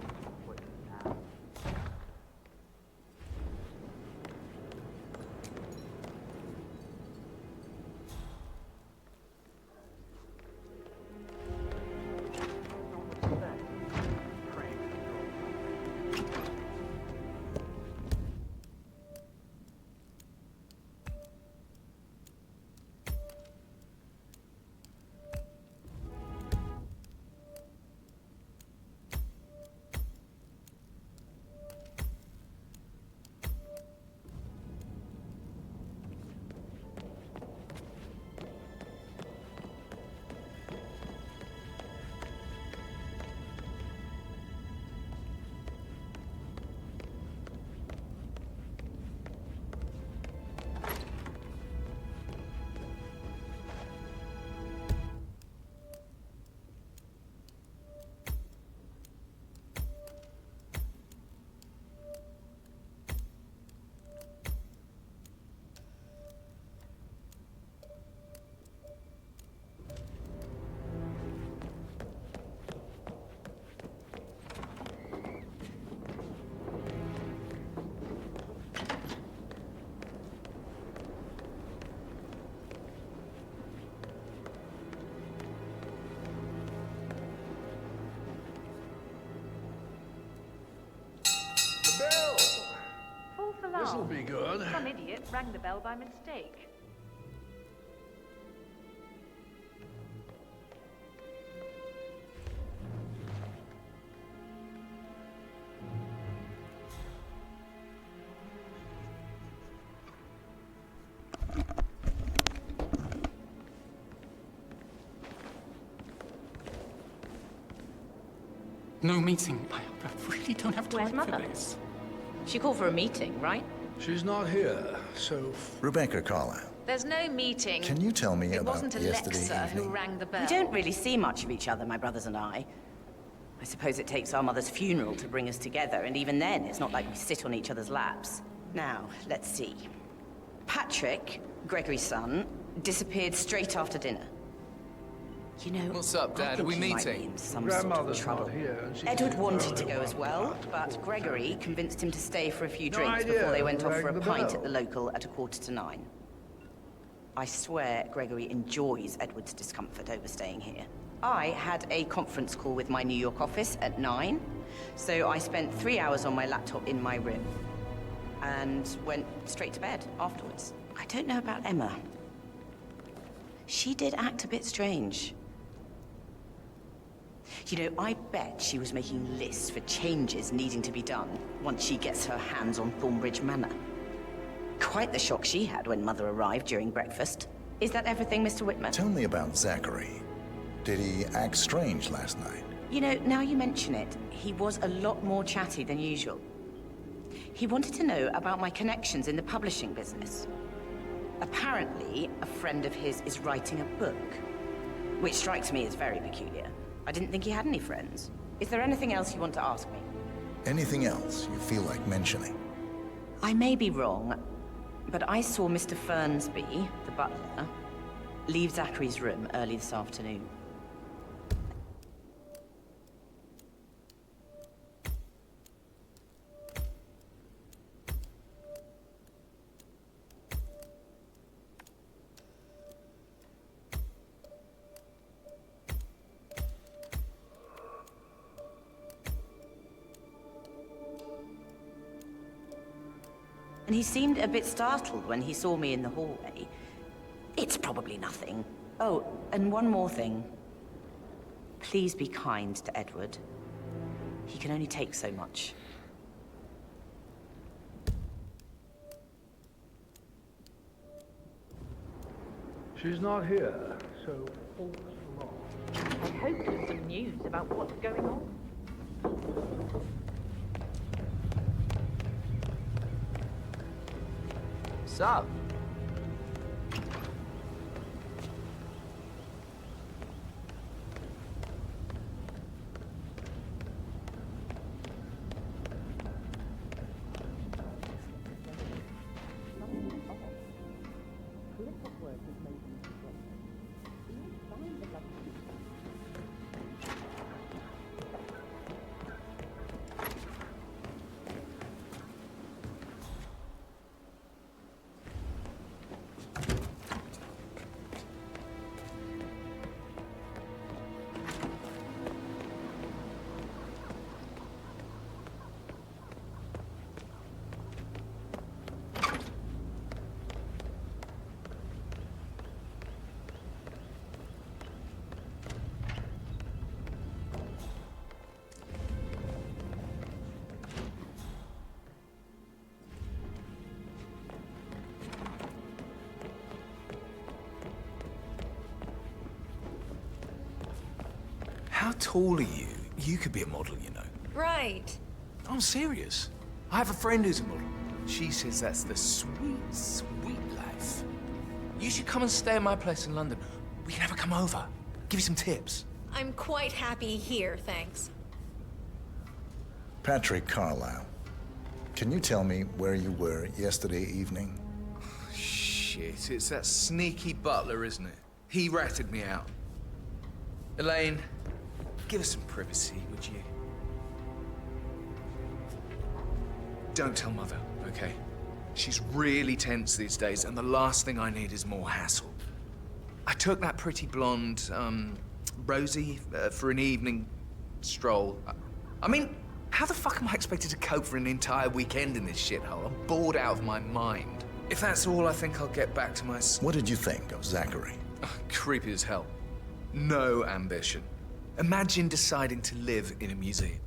Speaker 3: False alarm.
Speaker 20: This'll be good.
Speaker 3: Some idiot rang the bell by mistake.
Speaker 7: No meeting. I really don't have
Speaker 14: Where's
Speaker 7: time for
Speaker 14: Mother?
Speaker 7: this.
Speaker 14: She called for a meeting, right?
Speaker 20: She's not here, so...
Speaker 21: Rebecca Carlyle.
Speaker 13: There's no meeting.
Speaker 21: Can you tell me
Speaker 13: It
Speaker 21: about
Speaker 13: wasn't
Speaker 21: yesterday
Speaker 13: Alexa who
Speaker 21: evening?
Speaker 13: rang the bell.
Speaker 16: We don't really see much of each other, my brothers and I. I suppose it takes our mother's funeral to bring us together, and even then, it's not like we sit on each other's laps. Now, let's see. Patrick, Gregory's son, disappeared straight after dinner. You know,
Speaker 9: What's up, Dad?
Speaker 16: I
Speaker 9: Are
Speaker 16: think
Speaker 9: we
Speaker 16: he might be
Speaker 9: meeting?
Speaker 16: in some sort of
Speaker 20: Grandmother's
Speaker 16: trouble.
Speaker 20: not here, and she
Speaker 16: Edward
Speaker 20: can't
Speaker 16: wanted to
Speaker 20: know
Speaker 16: go as well,
Speaker 20: about
Speaker 16: but Gregory convinced him to stay for a few
Speaker 20: No
Speaker 16: drinks
Speaker 20: idea
Speaker 16: before they
Speaker 20: who
Speaker 16: went off
Speaker 20: rang
Speaker 16: for a
Speaker 20: the
Speaker 16: pint
Speaker 20: bell.
Speaker 16: at the local at 9:15. I swear Gregory enjoys Edward's discomfort over staying here. I had a conference call with my New York office at 9, so I spent 3 hours on my laptop in my room and went straight to bed afterwards. I don't know about Emma. She did act a bit strange. You know, I bet she was making lists for changes needing to be done once she gets her hands on Thornbridge Manor. Quite the shock she had when Mother arrived during breakfast. Is that everything, Mr. Whitmer?
Speaker 21: Tell me about Zachary. Did he act strange last night?
Speaker 16: You know, now you mention it, he was a lot more chatty than usual. He wanted to know about my connections in the publishing business. Apparently, a friend of his is writing a book, which strikes me as very peculiar. I didn't think he had any friends. Is there anything else you want to ask me?
Speaker 21: Anything else you feel like mentioning?
Speaker 16: I may be wrong, but I saw Mr. Fernsby, the butler, leave Zachary's room early this afternoon. And he seemed a bit startled when he saw me in the hallway. It's probably nothing. Oh, and one more thing. Please be kind to Edward. He can only take so much.
Speaker 20: She's not here, so all's wrong.
Speaker 3: I hope there's some news about what's going on.
Speaker 11: Sup?
Speaker 9: How tall are you? You could be a model, you know.
Speaker 14: Right.
Speaker 9: I'm serious. I have a friend who's a model. She says that's the sweet, sweet life. You should come and stay at my place in London. We can have her come over. Give you some tips.
Speaker 14: I'm quite happy here, thanks.
Speaker 21: Patrick Carlisle, can you tell me where you were yesterday evening?
Speaker 9: Shit, it's that sneaky butler, isn't it? He ratted me out. Elaine, give us some privacy, would you? Don't tell Mother, okay? She's really tense these days, and the last thing I need is more hassle. I took that pretty blonde, Rosie, for an evening stroll. I mean, how the fuck am I expected to cope for an entire weekend in this shithole? I'm bored out of my mind. If that's all, I think I'll get back to my...
Speaker 21: What did you think of Zachary?
Speaker 9: Creepy as hell. No ambition. Imagine deciding to live in a museum.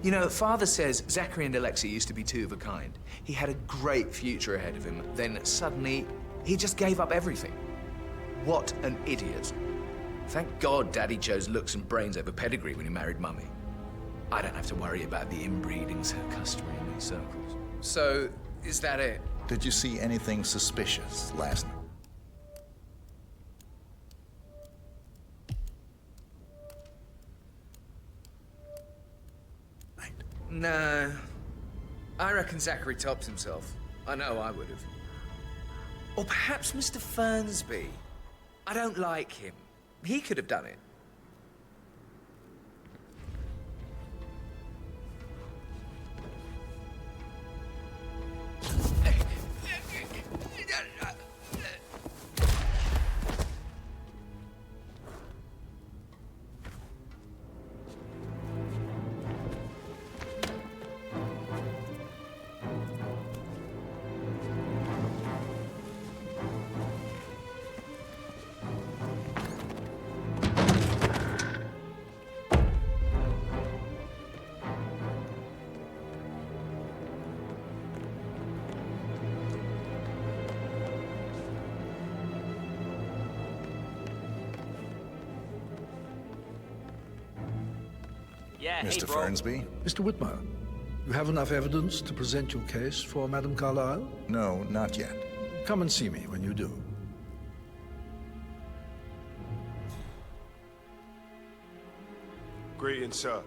Speaker 9: You know, Father says Zachary and Alexa used to be two of a kind. He had a great future ahead of him. Then suddenly, he just gave up everything. What an idiot. Thank God Daddy chose looks and brains over pedigree when he married Mummy. I don't have to worry about the inbreeding so customary in these circles. So, is that it?
Speaker 21: Did you see anything suspicious last night?
Speaker 9: No. I reckon Zachary tops himself. I know I would have. Or perhaps Mr. Fernsby. I don't like him. He could have done it.
Speaker 21: Yeah, Mr. Fernsby?
Speaker 20: Mr. Whitmer, you have enough evidence to present your case for Madame Carlisle?
Speaker 21: No, not yet.
Speaker 20: Come and see me when you do.
Speaker 4: Greetings, sir.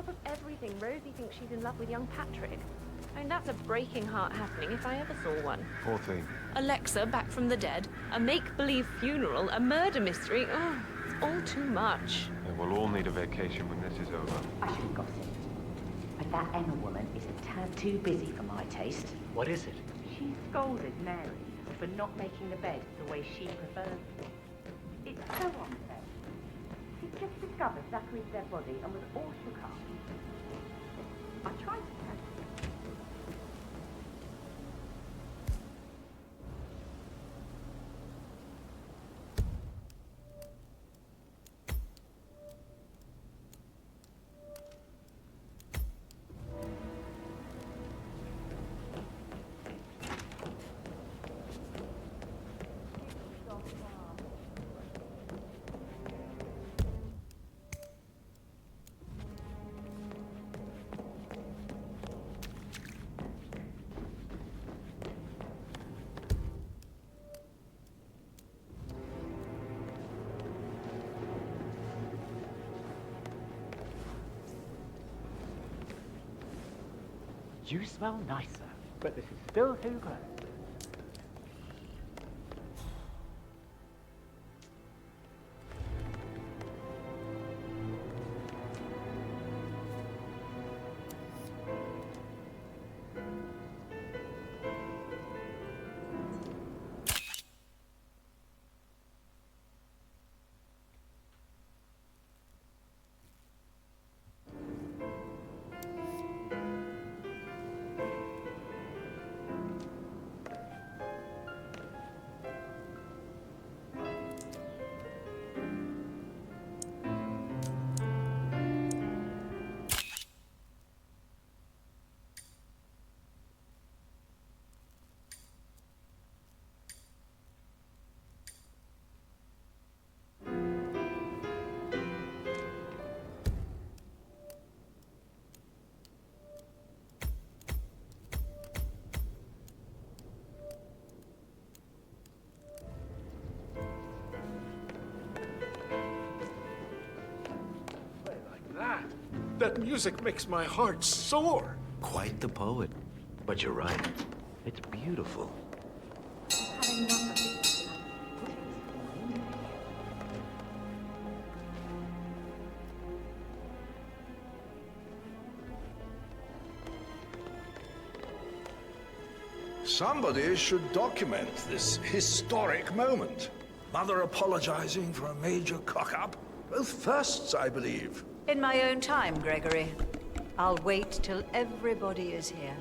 Speaker 14: top of everything, Rosie thinks she's in love with young Patrick. I mean, that's a breaking heart happening if I ever saw one.
Speaker 8: Poor thing.
Speaker 14: Alexa back from the dead, a make-believe funeral, a murder mystery. Oh, it's all too much.
Speaker 8: Yeah, we'll all need a vacation when this is over.
Speaker 16: I shouldn't gossip, but that Emma woman is a tad too busy for my taste.
Speaker 17: What is it?
Speaker 16: She scolded Mary for not making the bed the way she preferred. It's so unfair. She just discovered Zachary's dead body and was all shook up. I tried to tell her.
Speaker 17: You smell nicer, but this is still too close.
Speaker 6: That music makes my heart soar.
Speaker 15: Quite the poet. But you're right. It's beautiful.
Speaker 20: Somebody should document this historic moment. Mother apologizing for a major cock-up. Both firsts, I believe.
Speaker 19: In my own time, Gregory. I'll wait till everybody is here.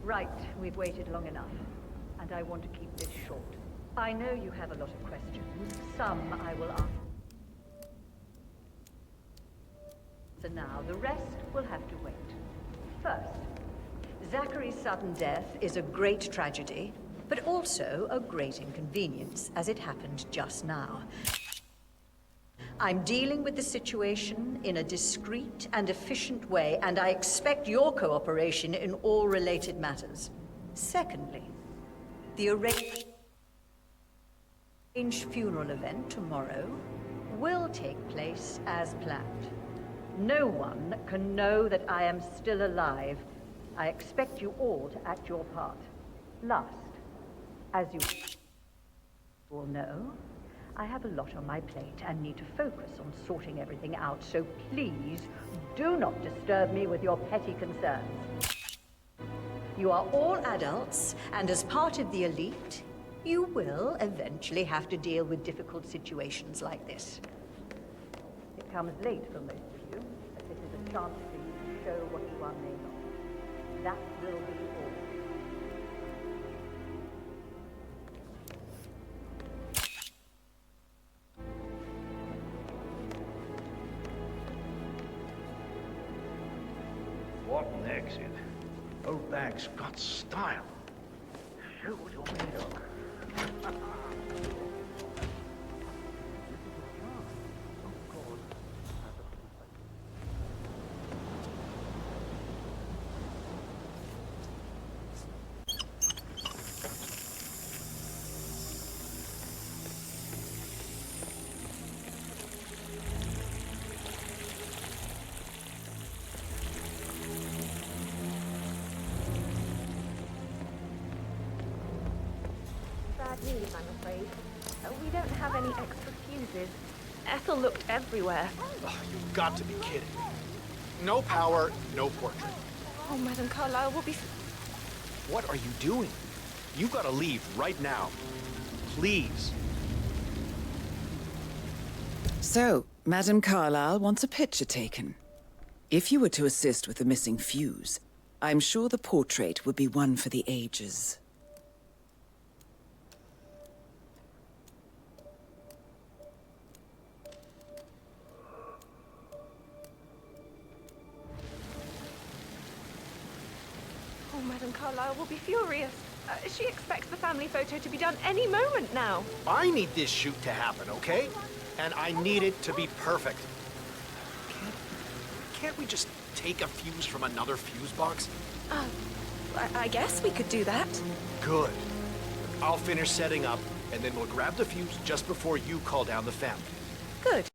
Speaker 19: Right, we've waited long enough, and I want to keep this short. I know you have a lot of questions. Some I will answer now. The rest will have to wait. First, Zachary's sudden death is a great tragedy, but also a great inconvenience, as it happened just now. I'm dealing with the situation in a discreet and efficient way, and I expect your cooperation in all related matters. Secondly, the arranged funeral event tomorrow will take place as planned. No one can know that I am still alive. I expect you all to act your part. Last, as you will know, I have a lot on my plate and need to focus on sorting everything out, so please do not disturb me with your petty concerns. You are all adults, and as part of the elite, you will eventually have to deal with difficult situations like this. It comes late for most of you, but this is a chance for you to show what you are made of. That will be all.
Speaker 2: What an exit. Old bag's got style. Show what you're made of.
Speaker 14: Bad news, I'm afraid. We don't have any extra fuses. Ethel looked everywhere.
Speaker 5: Oh, you've got to be kidding. No power, no portrait.
Speaker 14: Oh, Madame Carlyle will be...
Speaker 5: What are you doing? You gotta leave right now. Please.
Speaker 12: So, Madame Carlyle wants a picture taken. If you were to assist with the missing fuse, I'm sure the portrait would be one for the ages.
Speaker 14: Oh, Madame Carlyle will be furious. She expects the family photo to be done any moment now.
Speaker 5: I need this shoot to happen, okay? And I need it to be perfect. Can't we just take a fuse from another fuse box?
Speaker 14: I guess we could do that.
Speaker 5: Good. I'll finish setting up, and then we'll grab the fuse just before you call down the family.
Speaker 14: Good.